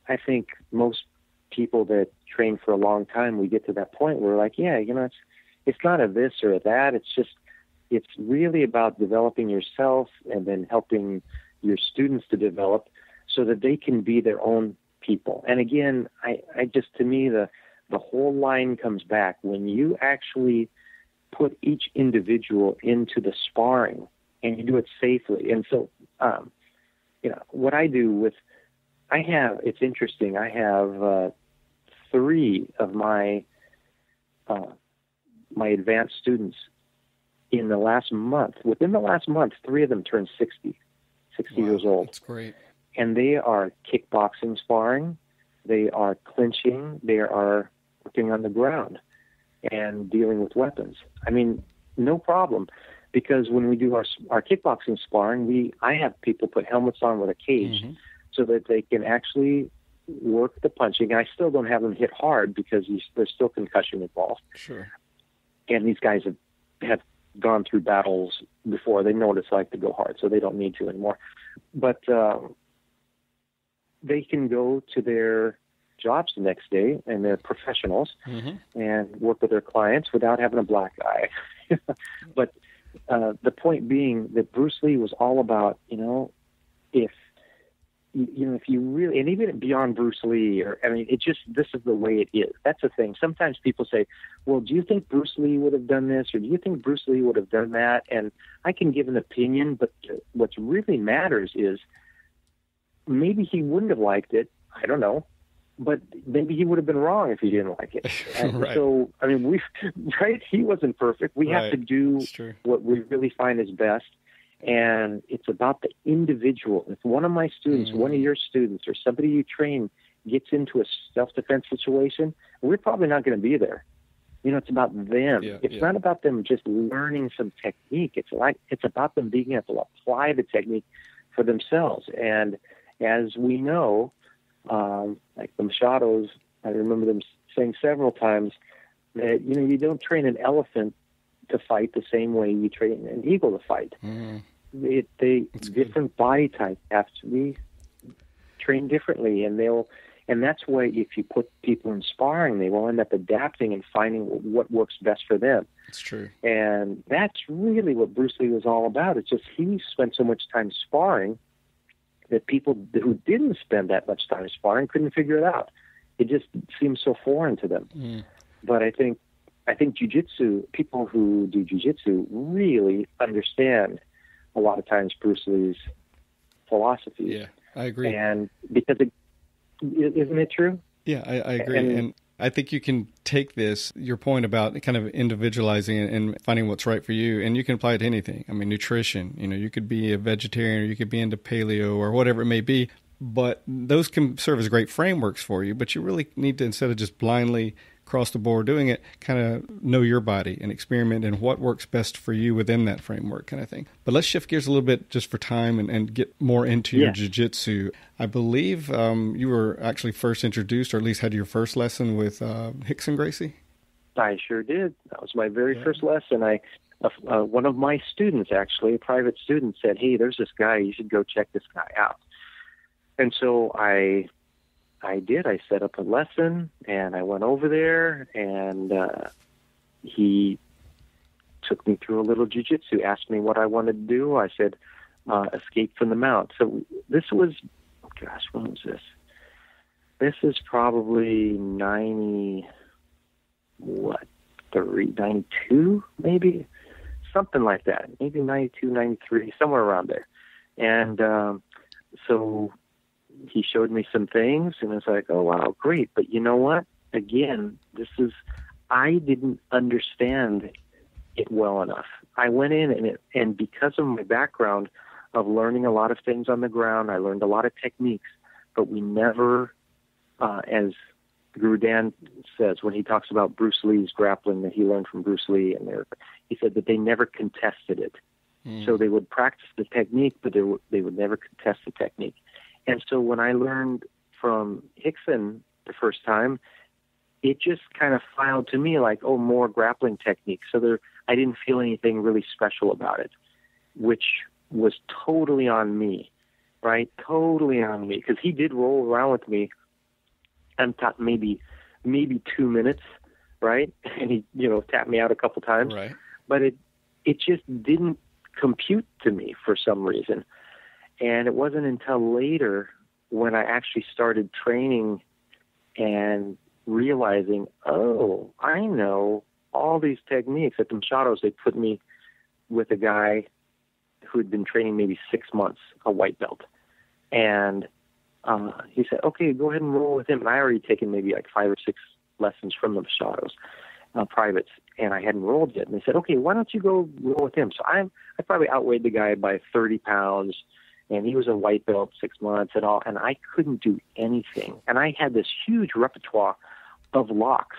I think, most people that train for a long time, we get to that point where we're like, yeah, you know, it's not a this or a that. It's really about developing yourself and then helping your students to develop so that they can be their own people. And again, I just, to me, the whole line comes back when you actually put each individual into the sparring and you do it safely. And so, you know, what I do it's interesting. I have 3 of my advanced students within the last month, 3 of them turned 60 years old. That's great. And they are kickboxing sparring, they are clinching, they are working on the ground and dealing with weapons. I mean, no problem, because when we do our kickboxing sparring, I have people put helmets on with a cage so that they can actually work the punching. I still don't have them hit hard because there's still concussion involved. Sure. And these guys have gone through battles before. They know what it's like to go hard, so they don't need to anymore. But they can go to their jobs the next day, and they're professionals, and work with their clients without having a black eye. But the point being that Bruce Lee was all about, you know, if you really, and even beyond Bruce Lee, this is the way it is. That's the thing. Sometimes people say, well, do you think Bruce Lee would have done this, or do you think Bruce Lee would have done that? And I can give an opinion, but what really matters is maybe he wouldn't have liked it. I don't know. But maybe he would have been wrong if he didn't like it. Right. So, I mean, he wasn't perfect. We have to do what we really find is best. And it's about the individual. If one of my students, one of your students, or somebody you train gets into a self-defense situation, we're probably not going to be there. You know, it's about them. It's not about them just learning some technique. It's about them being able to apply the technique for themselves. And as we know, like the Machados, I remember them saying several times that, you know, you don't train an elephant to fight the same way you train an eagle to fight. Different body types have to be trained differently, and that's why if you put people in sparring, they will end up adapting and finding what works best for them. That's true. And that's really what Bruce Lee was all about. It's just he spent so much time sparring that people who didn't spend that much time sparring couldn't figure it out. It just seems so foreign to them. But I think jiu-jitsu, people who do jiu-jitsu really understand a lot of times Bruce Lee's philosophy. Yeah, I agree. And because isn't it true? Yeah, I agree. And I think you can take your point about kind of individualizing and finding what's right for you, and you can apply it to anything. I mean, nutrition, you know, you could be a vegetarian, or you could be into paleo or whatever it may be, but those can serve as great frameworks for you. But you really need to, instead of just blindly across the board doing it, kind of know your body and experiment in what works best for you within that framework kind of thing. But let's shift gears a little bit just for time and get more into your jiu-jitsu. I believe you were actually first introduced, or at least had your first lesson with Rickson Gracie? I sure did. That was my very first lesson. One of my students, actually, a private student, said, hey, there's this guy, you should go check this guy out. And so I did. I set up a lesson, and I went over there, and he took me through a little jiu-jitsu, asked me what I wanted to do. I said, escape from the mount. So this was, when was this? This is probably 92, maybe? Something like that. Maybe 92, 93, somewhere around there. And so he showed me some things, and I was like, oh, wow, great. But you know what? Again, I didn't understand it well enough. I went in, and because of my background of learning a lot of things on the ground, I learned a lot of techniques, but we never, as Guru Dan says when he talks about Bruce Lee's grappling that he learned from Bruce Lee, and he said that they never contested it. So they would practice the technique, but they would never contest the technique. And so when I learned from Rickson the first time, it just kind of filed to me like, oh, more grappling techniques. So I didn't feel anything really special about it, which was totally on me, right? Totally on me, because he did roll around with me and taught maybe 2 minutes, right? And he, tapped me out a couple times, right? But it just didn't compute to me for some reason. And it wasn't until later when I actually started training and realizing, oh, I know all these techniques. At the Machados, they put me with a guy who had been training maybe 6 months, a white belt. And he said, okay, go ahead and roll with him. And I already taken maybe like 5 or 6 lessons from the Machados, privates, and I hadn't rolled yet. And they said, okay, why don't you go roll with him? So I probably outweighed the guy by 30 pounds, and he was a white belt 6 months and all, and I couldn't do anything. And I had this huge repertoire of locks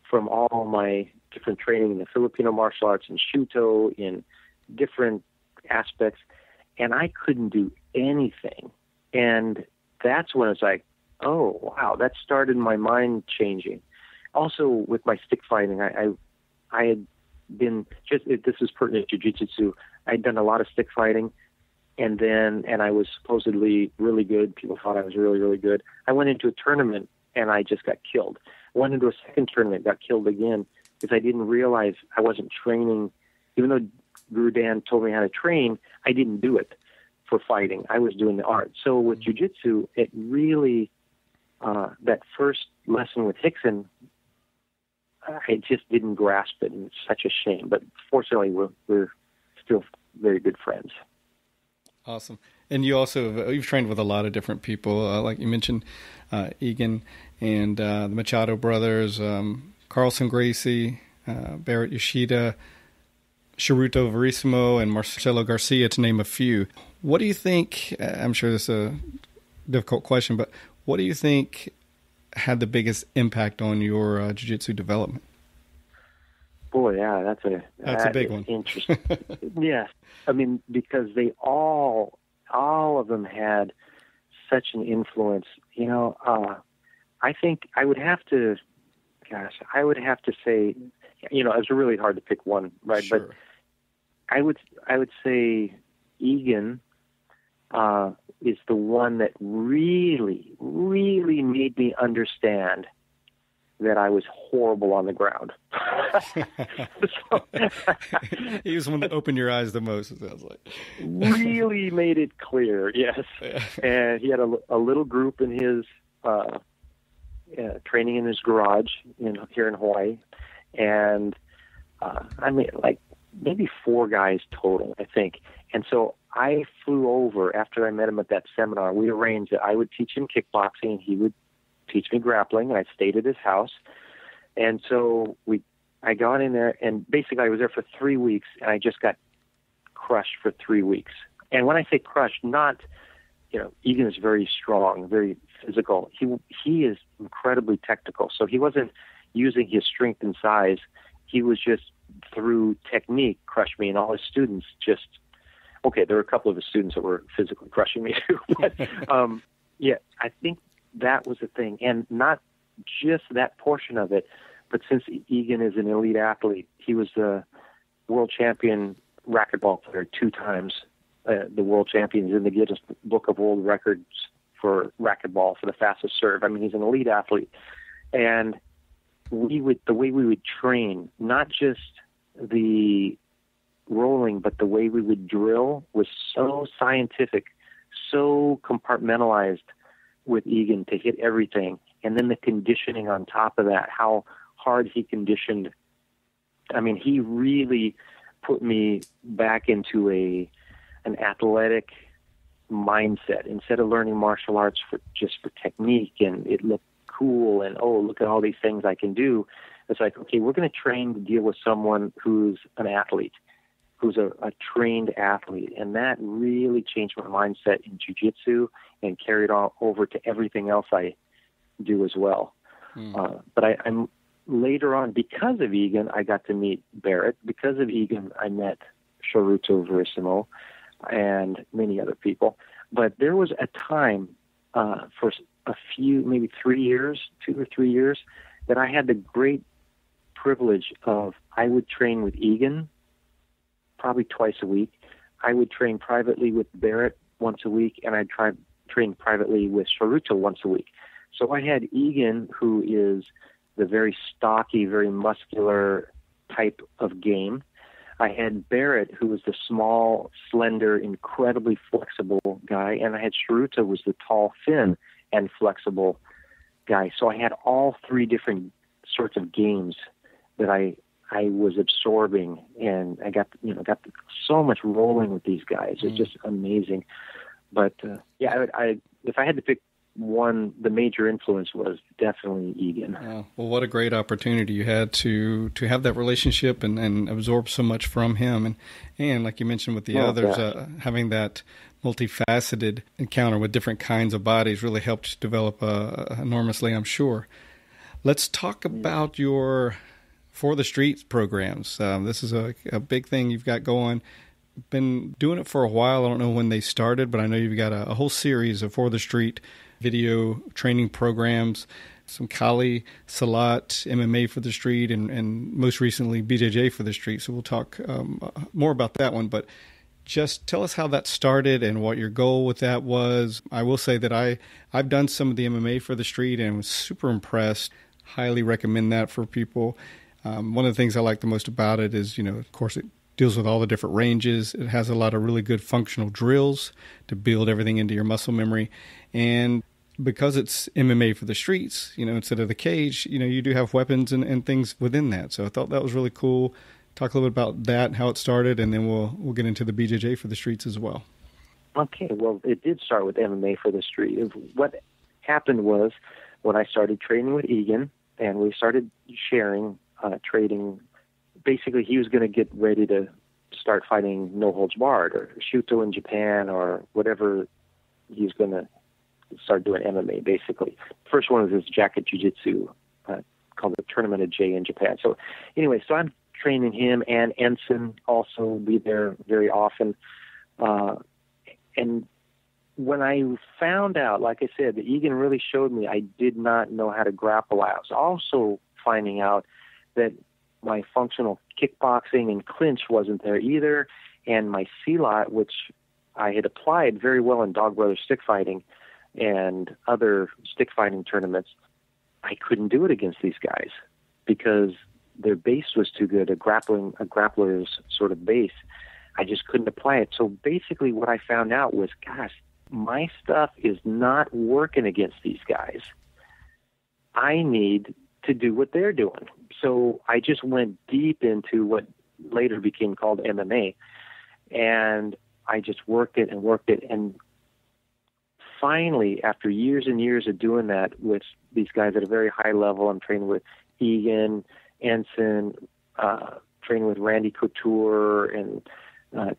from all my different training in the Filipino martial arts and Shuto in different aspects, and I couldn't do anything. And that's when it's like, oh, wow, that started my mind changing. Also, with my stick fighting, I had been, this is pertinent to Jiu-Jitsu, I'd done a lot of stick fighting, and I was supposedly really good. People thought I was really, really good. I went into a tournament, and I just got killed. I went into a second tournament, got killed again, because I didn't realize I wasn't training. Even though Guru Dan told me how to train, I didn't do it for fighting. I was doing the art. So with Jiu-Jitsu, it really, that first lesson with Rickson, I just didn't grasp it, and it's such a shame. But fortunately, we're still very good friends. Awesome. And you've trained with a lot of different people, like you mentioned, Egan and the Machado brothers, Rickson Gracie, Barrett Yoshida, Shiruto Verissimo, and Marcelo Garcia, to name a few. What do you think, I'm sure this is a difficult question, but what do you think had the biggest impact on your jiu-jitsu development? Boy, yeah, that's a big one. Interesting. Yes. I mean, because they all of them had such an influence. I think I would have to say, it's really hard to pick one, right? Sure. But I would say Egan is the one that really, really made me understand that I was horrible on the ground. He was the one that opened your eyes the most, it sounds like. Really made it clear, yes. Yeah. And he had a little group in his training in his garage here in Hawaii. And like maybe 4 guys total, I think. And so I flew over after I met him at that seminar. We arranged that I would teach him kickboxing, he would teach me grappling, and I stayed at his house. And so I got in there, and basically I was there for 3 weeks, and I just got crushed for 3 weeks. And when I say crushed, not, Egan is very strong, very physical. He is incredibly technical. So he wasn't using his strength and size. He was just through technique crushed me, and all his students just, okay, there were a couple of his students that were physically crushing me too. But yeah, I think that was the thing. And not just that portion of it, but since Egan is an elite athlete, he was the world champion racquetball player 2 times. The world champion is in the Guinness Book of World Records for racquetball for the fastest serve. I mean, he's an elite athlete. And the way we would train, not just the rolling, but the way we would drill was so scientific, so compartmentalized with Egan to hit everything. And then the conditioning on top of that, how hard he conditioned. I mean, he really put me back into an athletic mindset instead of learning martial arts for technique and it looked cool and, oh, look at all these things I can do. It's like, okay, we're going to train to deal with someone who's an athlete, who's a trained athlete. And that really changed my mindset in jiu-jitsu and carried on over to everything else I do as well. But I'm later on, because of Egan, I got to meet Barrett. Because of Egan, I met Shoruto Verissimo and many other people. But there was a time for a few, maybe 3 years, 2 or 3 years, that I had the great privilege of, I would train with Egan probably twice a week. I would train privately with Barrett once a week, and I'd train privately with Shoruto once a week. So I had Egan, who is the very stocky, very muscular type of game. I had Barrett, who was the small, slender, incredibly flexible guy, and I had Shoruto, who was the tall, thin, and flexible guy. So I had all three different sorts of games that I was absorbing, and I got so much rolling with these guys. It's just amazing. But if I had to pick one, the major influence was definitely Egan. Well, what a great opportunity you had to have that relationship and absorb so much from him. And like you mentioned with the others, having that multifaceted encounter with different kinds of bodies really helped develop enormously, I'm sure. Let's talk about your For the Streets programs. This is a big thing you've got going. Been doing it for a while. I don't know when they started, but I know you've got a whole series of For the Street video training programs, some Kali, Salat, MMA for the Street, and most recently BJJ for the Street. So we'll talk more about that one, but just tell us how that started and what your goal with that was. I will say that I've done some of the MMA for the Street and was super impressed. Highly recommend that for people. One of the things I like the most about it is, of course, it deals with all the different ranges. It has a lot of really good functional drills to build everything into your muscle memory. And because it's MMA for the streets, instead of the cage, you do have weapons and things within that. So I thought that was really cool. Talk a little bit about that, how it started, and then we'll get into the BJJ for the streets as well. Okay, well, it did start with MMA for the street. What happened was when I started training with Egan, and we started sharing, trading. Basically, he was going to get ready to start fighting No Holds Barred or Shuto in Japan or whatever he's going to start doing MMA, basically. First one was this jacket jiu-jitsu called the Tournament of J in Japan. So anyway, so I'm training him, and Ensign also will be there very often. And when I found out, like I said, that Egan really showed me I did not know how to grapple. I was also finding out that my functional kickboxing and clinch wasn't there either, and my Silat, which I had applied very well in Dog Brother stick fighting and other stick fighting tournaments, I couldn't do it against these guys because their base was too good, a grappler's sort of base. I just couldn't apply it. So basically what I found out was, gosh, my stuff is not working against these guys. I need to do what they're doing. So I just went deep into what later became called MMA, and I just worked it. And finally, after years and years of doing that with these guys at a very high level, I'm training with Egan, Ensign, training with Randy Couture and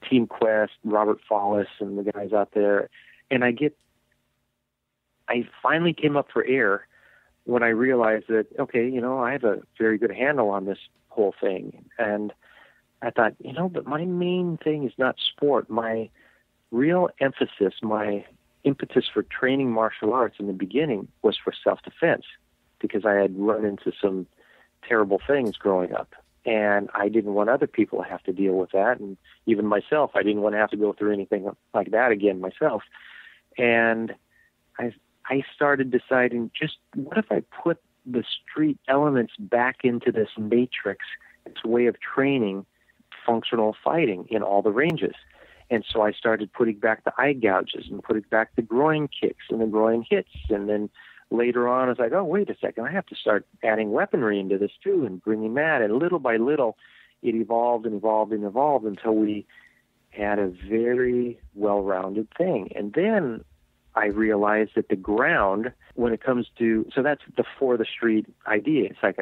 Team Quest, Robert Follis, and the guys out there. And I finally came up for air when I realized that, okay, I have a very good handle on this whole thing. And I thought, but my main thing is not sport. My real emphasis, my impetus for training martial arts in the beginning was for self-defense, because I had run into some terrible things growing up. And I didn't want other people to have to deal with that. And even myself, I didn't want to have to go through anything like that again myself. And I started deciding, just what if I put the street elements back into this matrix, this way of training functional fighting in all the ranges. And so I started putting back the eye gouges and putting back the groin kicks and the groin hits. And then later on, I was like, oh, wait a second, I have to start adding weaponry into this too and bringing that. And little by little, it evolved and evolved and evolved until we had a very well-rounded thing. And then I realized that the ground, when it comes to, so that's the For the Street idea. It's like,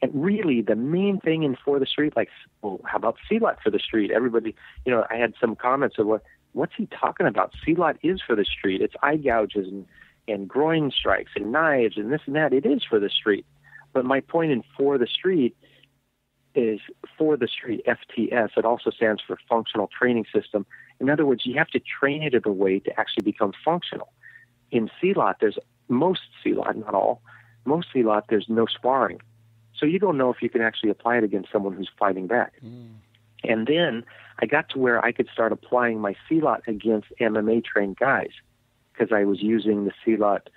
and really the main thing in For the Street, like, well, how about Silat for the street? Everybody, I had some comments of what's he talking about? Silat is for the street. It's eye gouges and groin strikes and knives and this and that. It is for the street. But my point in for the street is for the street, FTS. It also stands for Functional Training System. In other words, you have to train it in a way to actually become functional. In CLOT, there's most CLOT, not all, most CLOT, there's no sparring. So you don't know if you can actually apply it against someone who's fighting back. And then I got to where I could start applying my CLOT against MMA-trained guys because I was using the CLOT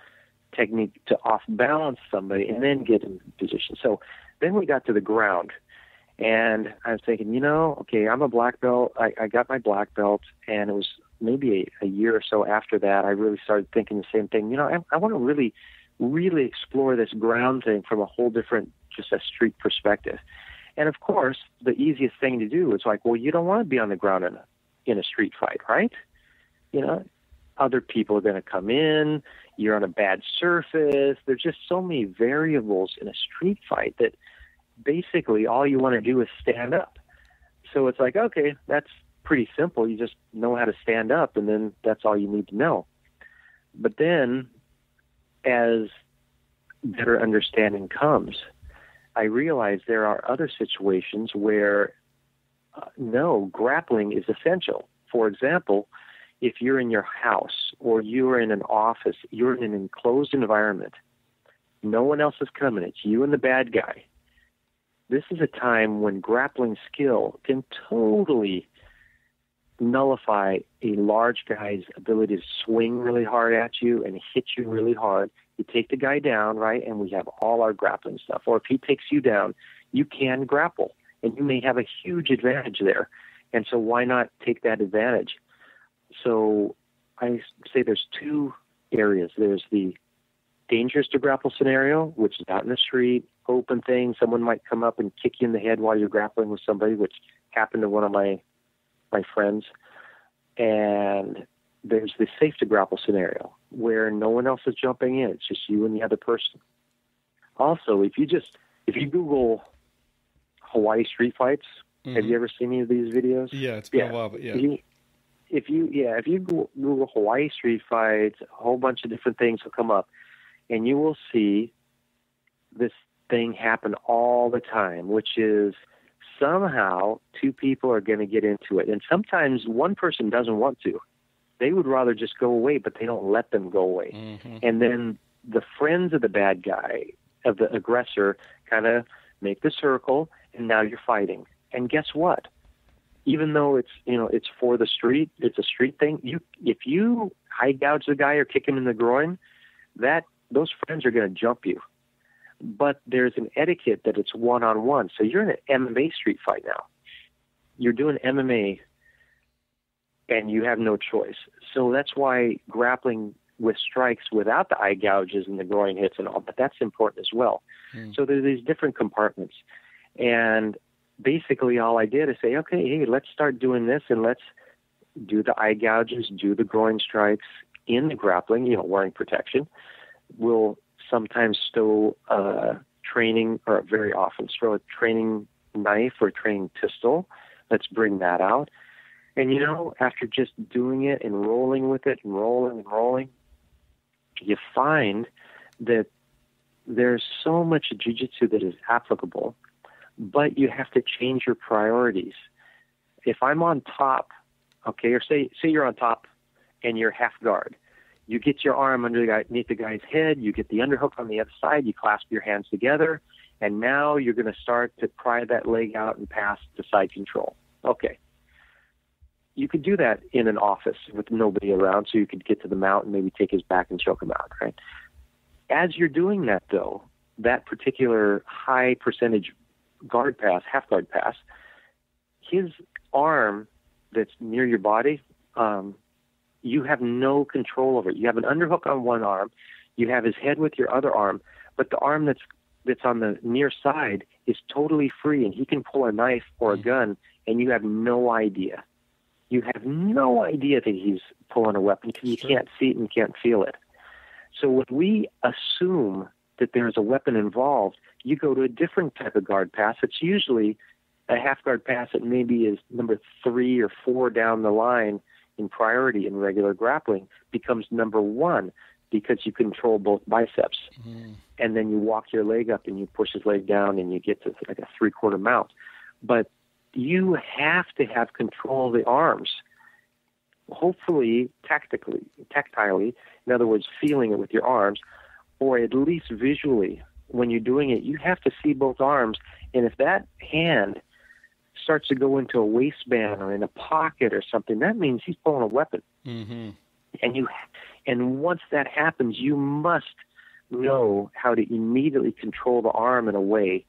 technique to off-balance somebody and then get in position. So then we got to the ground, and I was thinking, okay, I'm a black belt. I got my black belt, and it was maybe a year or so after that I really started thinking the same thing. I want to really, really explore this ground thing from a whole different, just a street perspective. And of course, the easiest thing to do is like, well, you don't want to be on the ground in a street fight, right? Other people are going to come in. You're on a bad surface. There's just so many variables in a street fight that basically all you want to do is stand up. So it's like, okay, that's pretty simple. You just know how to stand up, and then that's all you need to know. But then as better understanding comes, I realize there are other situations where, no, grappling is essential. For example, if you're in your house or you're in an office, you're in an enclosed environment, no one else is coming, it's you and the bad guy. This is a time when grappling skill can totally nullify a large guy's ability to swing really hard at you and hit you really hard. You take the guy down, right, and we have all our grappling stuff. Or if he takes you down, you can grapple, and you may have a huge advantage there. And so why not take that advantage? So I say there's two areas. There's the dangerous to grapple scenario, which is out in the street, open thing. Someone might come up and kick you in the head while you're grappling with somebody, which happened to one of my friends. And there's the safe to grapple scenario where no one else is jumping in. It's just you and the other person. Also, if you Google Hawaii street fights, have you ever seen any of these videos? Yeah, it's been a while, but yeah. If you Google Hawaii street fights, a whole bunch of different things will come up, and you will see this thing happen all the time, which is somehow two people are going to get into it. And sometimes one person doesn't want to. They would rather just go away, but they don't let them go away. And then the friends of the bad guy, of the aggressor, kind of make the circle, and now you're fighting. And guess what? Even though it's for the street, it's a street thing. If you high gouge the guy or kick him in the groin, those friends are going to jump you. But there's an etiquette that it's one-on-one. So you're in an MMA street fight now. You're doing MMA, and you have no choice. So that's why grappling with strikes without the eye gouges and the groin hits and all, but that's important as well. So there's these different compartments. And basically all I did is say, okay, hey, let's start doing this, and let's do the eye gouges, do the groin strikes in the grappling, wearing protection. We'll sometimes stow training, or very often stow a training knife or training pistol. Let's bring that out. And, after just doing it and rolling with it and rolling, you find that there's so much jiu-jitsu that is applicable, but you have to change your priorities. If I'm on top, okay, or say you're on top and you're half guard, you get your arm underneath the guy's head, you get the underhook on the other side, you clasp your hands together, and now you're going to start to pry that leg out and pass to side control. Okay. You could do that in an office with nobody around, so you could get to the mount and maybe take his back and choke him out, right? As you're doing that, though, that particular high percentage guard pass, half guard pass, his arm that's near your body, you have no control over it. You have an underhook on one arm, you have his head with your other arm, but the arm that's on the near side is totally free, and he can pull a knife or a gun, and you have no idea. You have no idea that he's pulling a weapon because you can't see it and you can't feel it. So when we assume that there's a weapon involved, you go to a different type of guard pass. It's usually a half guard pass that maybe is number 3 or 4 down the line in priority in regular grappling, becomes number 1 because you control both biceps. And then you walk your leg up and you push his leg down and you get to like a 3/4 mount. But you have to have control of the arms, hopefully tactilely, in other words, feeling it with your arms, or at least visually. When you're doing it, you have to see both arms. And if that hand starts to go into a waistband or in a pocket or something, that means he's pulling a weapon. And once that happens, you must know how to immediately control the arm in a way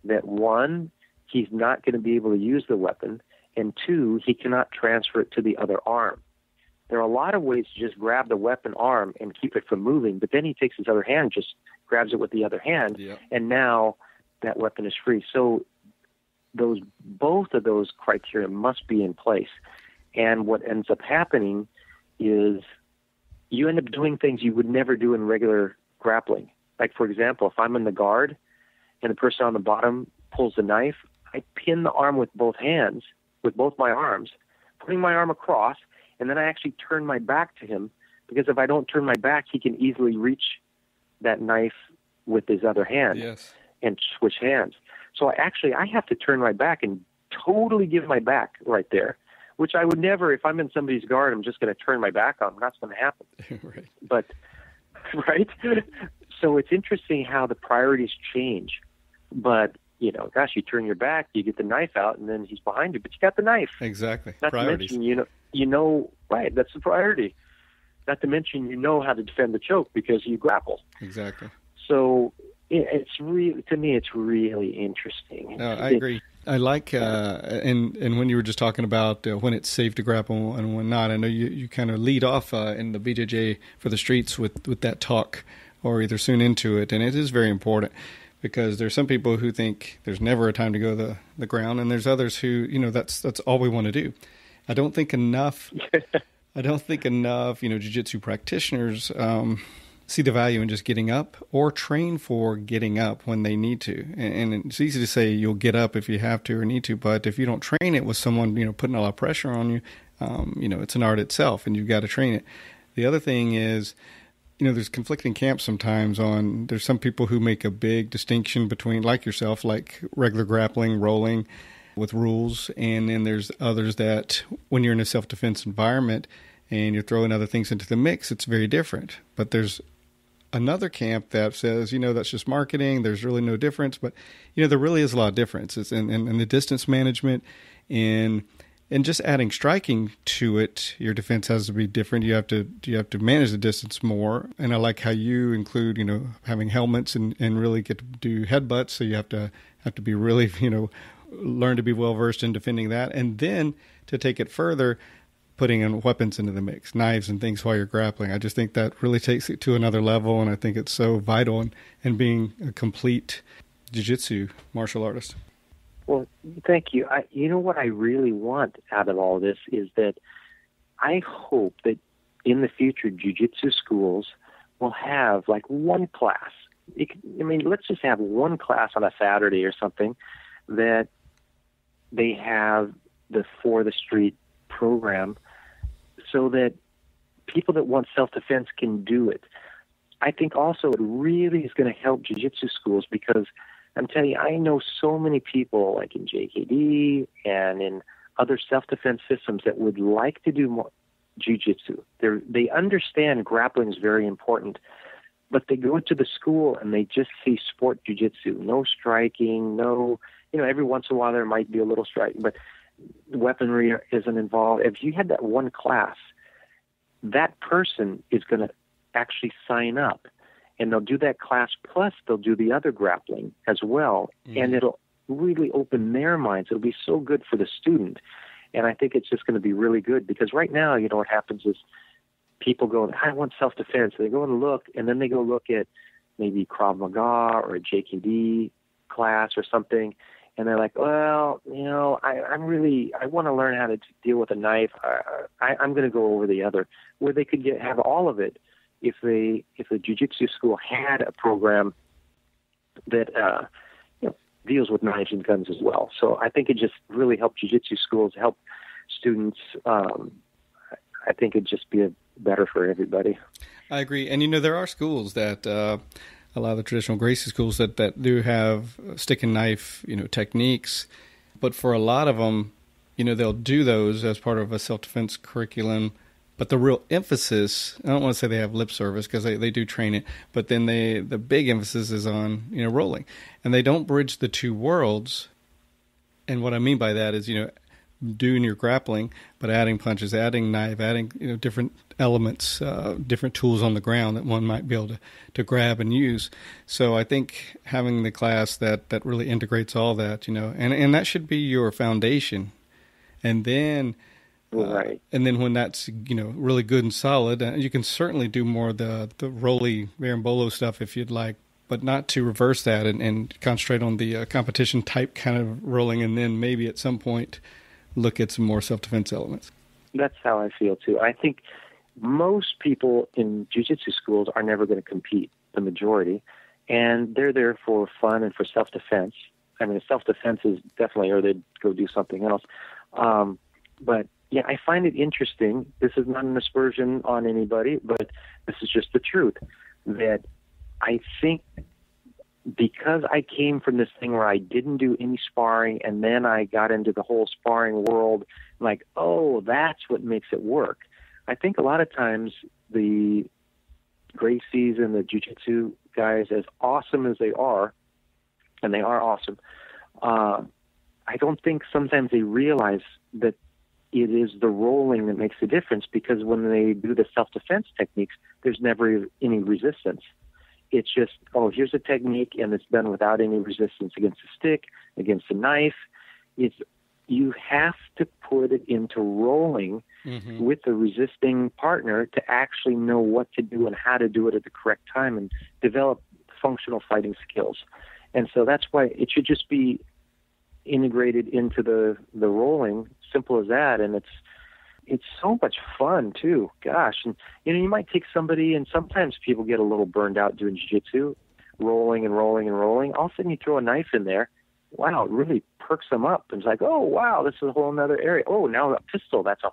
that, one, he's not going to be able to use the weapon, and two, he cannot transfer it to the other arm. There are a lot of ways to just grab the weapon arm and keep it from moving, but then he takes his other hand, just grabs it with the other hand, and now that weapon is free. So both of those criteria must be in place. And what ends up happening is you end up doing things you would never do in regular grappling. Like, for example, if I'm in the guard and the person on the bottom pulls the knife, I pin the arm with both hands, with both my arms, putting my arm across, and then I actually turn my back to him, because if I don't turn my back, he can easily reach that knife with his other hand and switch hands. So I have to turn my back and totally give my back right there, which I would never. If I'm in somebody's guard, I'm just going to turn my back on them. That's going to happen. Right. But, right? So it's interesting how the priorities change. But, you know, gosh, you turn your back, you get the knife out, and then he's behind you, but you got the knife. Exactly. Not Priorities. to mention, you know, right, that's the priority. Not to mention, you know how to defend the choke because you grapple. Exactly. So it's really, to me, it's really interesting. No, I agree. I like, and when you were just talking about when it's safe to grapple and when not, I know you kind of lead off in the BJJ for the streets with that talk, or either soon into it, and it is very important, because there's some people who think there's never a time to go to the ground, and there's others who, you know, that's all we want to do. I don't think enough, jiu-jitsu practitioners see the value in just getting up, or train for getting up when they need to. And it's easy to say you'll get up if you have to or need to, but if you don't train it with someone, you know, putting a lot of pressure on you, it's an art itself, and you've got to train it. The other thing is, you know, there's conflicting camps sometimes there's some people who make a big distinction between, like yourself, like regular grappling, rolling with rules, and then there's others that when you're in a self-defense environment and you're throwing other things into the mix, it's very different. But there's another camp that says, you know, that's just marketing, there's really no difference. But, you know, there really is a lot of difference. It's in the distance management, and just adding striking to it, your defense has to be different. You have to manage the distance more. And I like how you include, you know, having helmets and really get to do headbutts. So you have to be really, you know, learn to be well versed in defending that. And then to take it further, putting in weapons into the mix, knives and things while you're grappling. I just think that really takes it to another level. And I think it's so vital in being a complete jiu-jitsu martial artist. Well, thank you. You know what I really want out of all this is that I hope that in the future, jiu-jitsu schools will have like one class. Let's just have one class on a Saturday or something that they have the For the Street program, so that people that want self-defense can do it. I think also it really is going to help jiu-jitsu schools, because I'm telling you, I know so many people like in JKD and in other self-defense systems that would like to do more jiu-jitsu. They understand grappling is very important, but they go to the school and they just see sport jiu-jitsu, no striking, no, you know, every once in a while there might be a little striking, but weaponry isn't involved. If you had that one class, that person is going to actually sign up, and they'll do that class, plus they'll do the other grappling as well, and it'll really open their minds. It'll be so good for the student, and I think it's just going to be really good, because right now, you know, what happens is people go, I want self-defense. They go and look, and then they go look at maybe Krav Maga or a JKD class or something, and they're like, well, you know, I want to learn how to deal with a knife. I'm going to go over the other, where they could have all of it if the jiu-jitsu school had a program that deals with knives and guns as well. So I think it just really helped jiu-jitsu schools, help students. I think it'd just be better for everybody. I agree. And, there are schools that, a lot of the traditional Gracie schools that do have stick and knife, techniques. But for a lot of them, they'll do those as part of a self-defense curriculum. But the real emphasis, I don't want to say they have lip service because they do train it, but then the big emphasis is on, rolling. And they don't bridge the two worlds. And what I mean by that is, doing your grappling, but adding punches, adding knife, adding, different elements, different tools on the ground that one might be able to grab and use. So I think having the class that really integrates all that, and that should be your foundation. And then, right. And then when that's, really good and solid, you can certainly do more of the roly berimbolo stuff if you'd like, but not to reverse that and concentrate on the competition type kind of rolling, and then maybe at some point look at some more self-defense elements. That's how I feel too. I think most people in jiu-jitsu schools are never going to compete, the majority, and they're there for fun and for self-defense. I mean, self-defense is definitely, or they'd go do something else. But yeah, I find it interesting. This is not an aspersion on anybody, but this is just the truth, that I think because I came from this thing where I didn't do any sparring, and then I got into the whole sparring world, like, oh, that's what makes it work. I think a lot of times the Gracies and the jiu-jitsu guys, as awesome as they are, and they are awesome, I don't think sometimes they realize that it is the rolling that makes the difference, because when they do the self-defense techniques, there's never any resistance. It's just, oh, here's a technique, and it's done without any resistance against a stick, against a knife. You have to put it into rolling with the resisting partner to actually know what to do and how to do it at the correct time and develop functional fighting skills. And so that's why it should just be integrated into the rolling, simple as that. And it's so much fun too. Gosh. And, you might take somebody, and sometimes people get a little burned out doing jiu-jitsu, rolling and rolling and rolling. All of a sudden you throw a knife in there. Wow, it really perks them up. And it's like, oh, wow, this is a whole other area. Oh, now a pistol, that's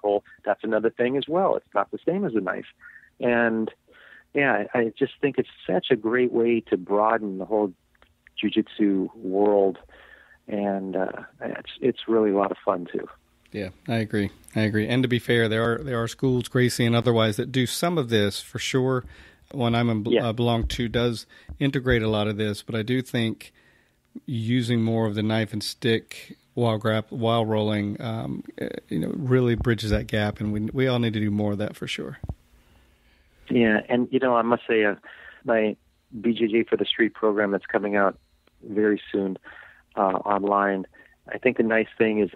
another thing as well. It's not the same as a knife. And yeah, I just think it's such a great way to broaden the whole jiu-jitsu world. And it's really a lot of fun too. Yeah, I agree. And to be fair, there are schools, Gracie and otherwise, that do some of this for sure. One I belong to does integrate a lot of this, but I do think using more of the knife and stick while rolling, really bridges that gap, and we all need to do more of that for sure. Yeah, and I must say, my BJJ for the Street program that's coming out very soon online. I think the nice thing is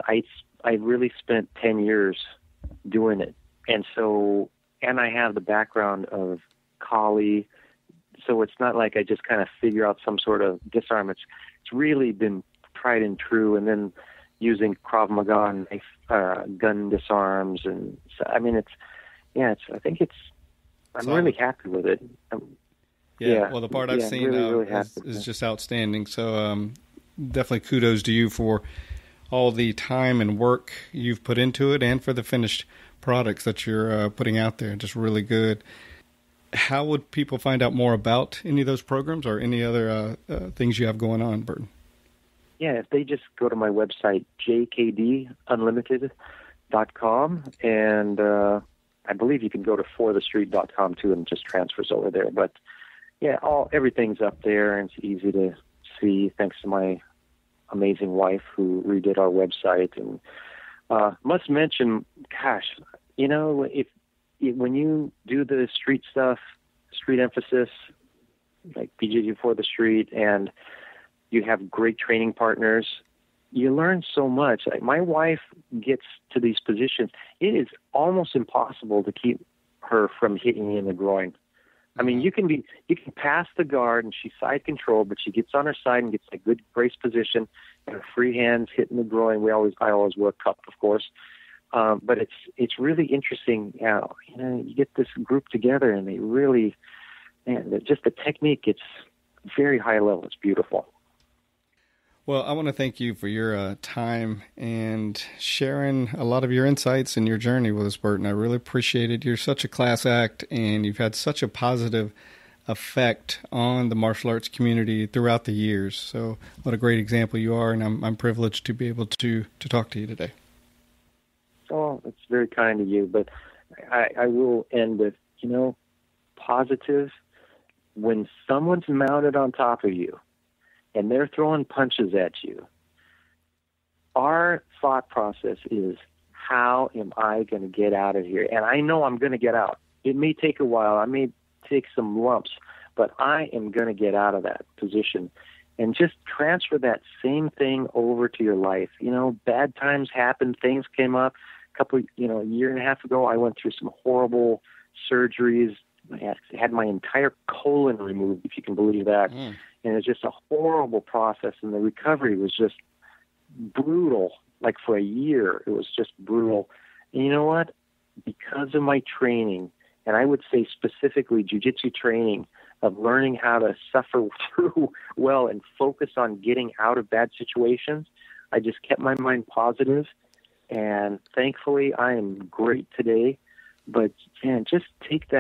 I really spent 10 years doing it. And I have the background of Kali, so it's not like I just kind of figure out some sort of disarm. It's really been tried and true, and then using Krav Maga and gun disarms. And so, I mean, I'm really happy with it. Well, the part I've seen really is just outstanding. So definitely kudos to you for all the time and work you've put into it, and for the finished products that you're putting out there. Just really good. How would people find out more about any of those programs or any other things you have going on, Burton? Yeah, if they just go to my website, jkdunlimited.com, and I believe you can go to forthestreet.com too, and just transfers over there. But yeah, everything's up there, and it's easy to see, thanks to my amazing wife who redid our website. And must mention, gosh, when you do the street stuff, street emphasis, like BJJ for the Street, and you have great training partners, you learn so much. Like, my wife gets to these positions, it is almost impossible to keep her from hitting you in the groin. I mean, you can pass the guard and she's side control, but she gets on her side and gets a good brace position, and her free hands hitting the groin. I always wear a cup, of course. But it's really interesting how, you get this group together, and they really, just the technique, it's very high level. It's beautiful. Well, I want to thank you for your time and sharing a lot of your insights and your journey with us, Burton. I really appreciate it. You're such a class act, and you've had such a positive effect on the martial arts community throughout the years. So what a great example you are, and I'm privileged to be able to talk to you today. Oh, it's very kind of you, but I will end with, positive. When someone's mounted on top of you and they're throwing punches at you, our thought process is, how am I going to get out of here? And I know I'm going to get out. It may take a while. I may take some lumps, but I am going to get out of that position. And just transfer that same thing over to your life. Bad times happen. Things came up. A year and a half ago, I went through some horrible surgeries. I had my entire colon removed, if you can believe that. And it was just a horrible process, and the recovery was just brutal. Like for a year, it was just brutal. And you know what? Because of my training, and I would say specifically jiu-jitsu training, of learning how to suffer through well and focus on getting out of bad situations, I just kept my mind positive, and thankfully I am great today. But man, just take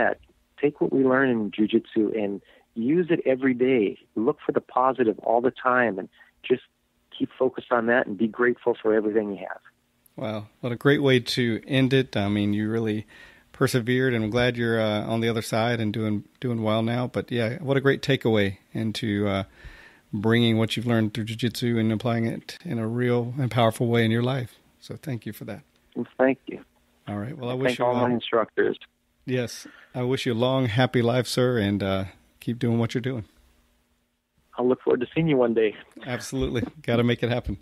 what we learn in jiu-jitsu and use it every day. Look for the positive all the time, and just keep focused on that and be grateful for everything you have. Wow, what a great way to end it. I mean, you really persevered, and I'm glad you're on the other side and doing well now. But yeah, what a great takeaway into bringing what you've learned through jiu-jitsu and applying it in a real and powerful way in your life. So thank you for that. Well, thank you. All right. Well, I wish you all my instructors. Yes, I wish you a long, happy life, sir, and keep doing what you're doing. I'll look forward to seeing you one day. Absolutely. Got to make it happen.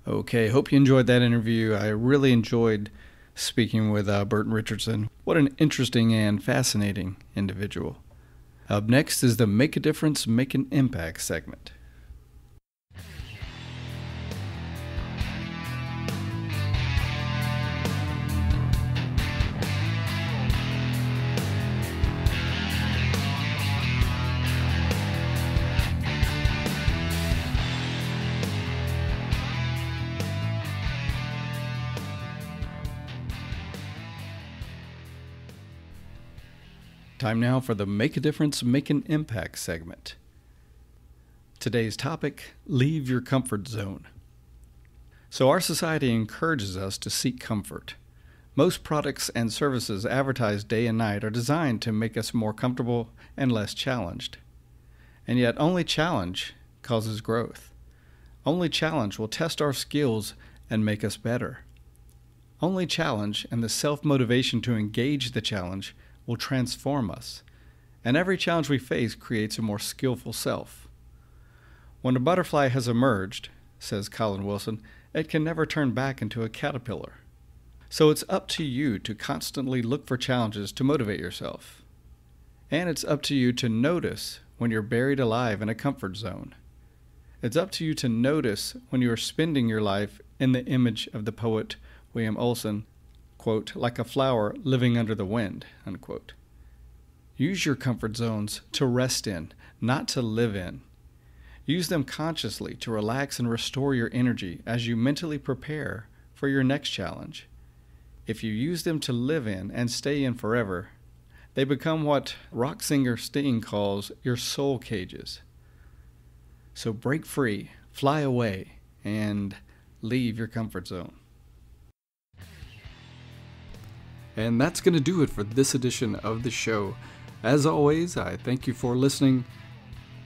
Okay, hope you enjoyed that interview. I really enjoyed speaking with Burton Richardson. What an interesting and fascinating individual. Up next is the Make a Difference, Make an Impact segment. Time now for the Make a Difference, Make an Impact segment. Today's topic, leave your comfort zone. So our society encourages us to seek comfort. Most products and services advertised day and night are designed to make us more comfortable and less challenged. And yet only challenge causes growth. Only challenge will test our skills and make us better. Only challenge and the self-motivation to engage the challenge will transform us, and every challenge we face creates a more skillful self. When a butterfly has emerged, says Colin Wilson, it can never turn back into a caterpillar. So it's up to you to constantly look for challenges to motivate yourself. And it's up to you to notice when you're buried alive in a comfort zone. It's up to you to notice when you are spending your life in the image of the poet William Olson, quote, like a flower living under the wind, unquote. Use your comfort zones to rest in, not to live in. Use them consciously to relax and restore your energy as you mentally prepare for your next challenge. If you use them to live in and stay in forever, they become what rock singer Sting calls your soul cages. So break free, fly away, and leave your comfort zone. And that's going to do it for this edition of the show. As always, I thank you for listening.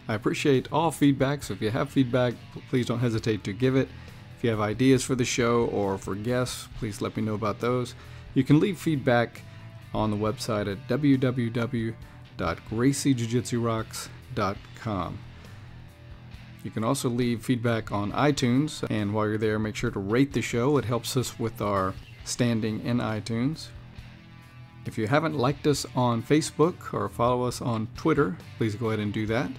I appreciate all feedback, so if you have feedback, please don't hesitate to give it. If you have ideas for the show or for guests, please let me know about those. You can leave feedback on the website at www.graciejujitsurocks.com. You can also leave feedback on iTunes, and while you're there, make sure to rate the show. It helps us with our standing in iTunes. If you haven't liked us on Facebook or follow us on Twitter, please go ahead and do that.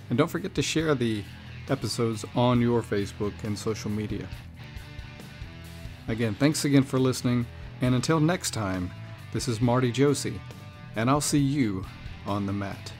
And don't forget to share the episodes on your Facebook and social media. Again, thanks again for listening, and until next time, this is Marty Josie, and I'll see you on the mat.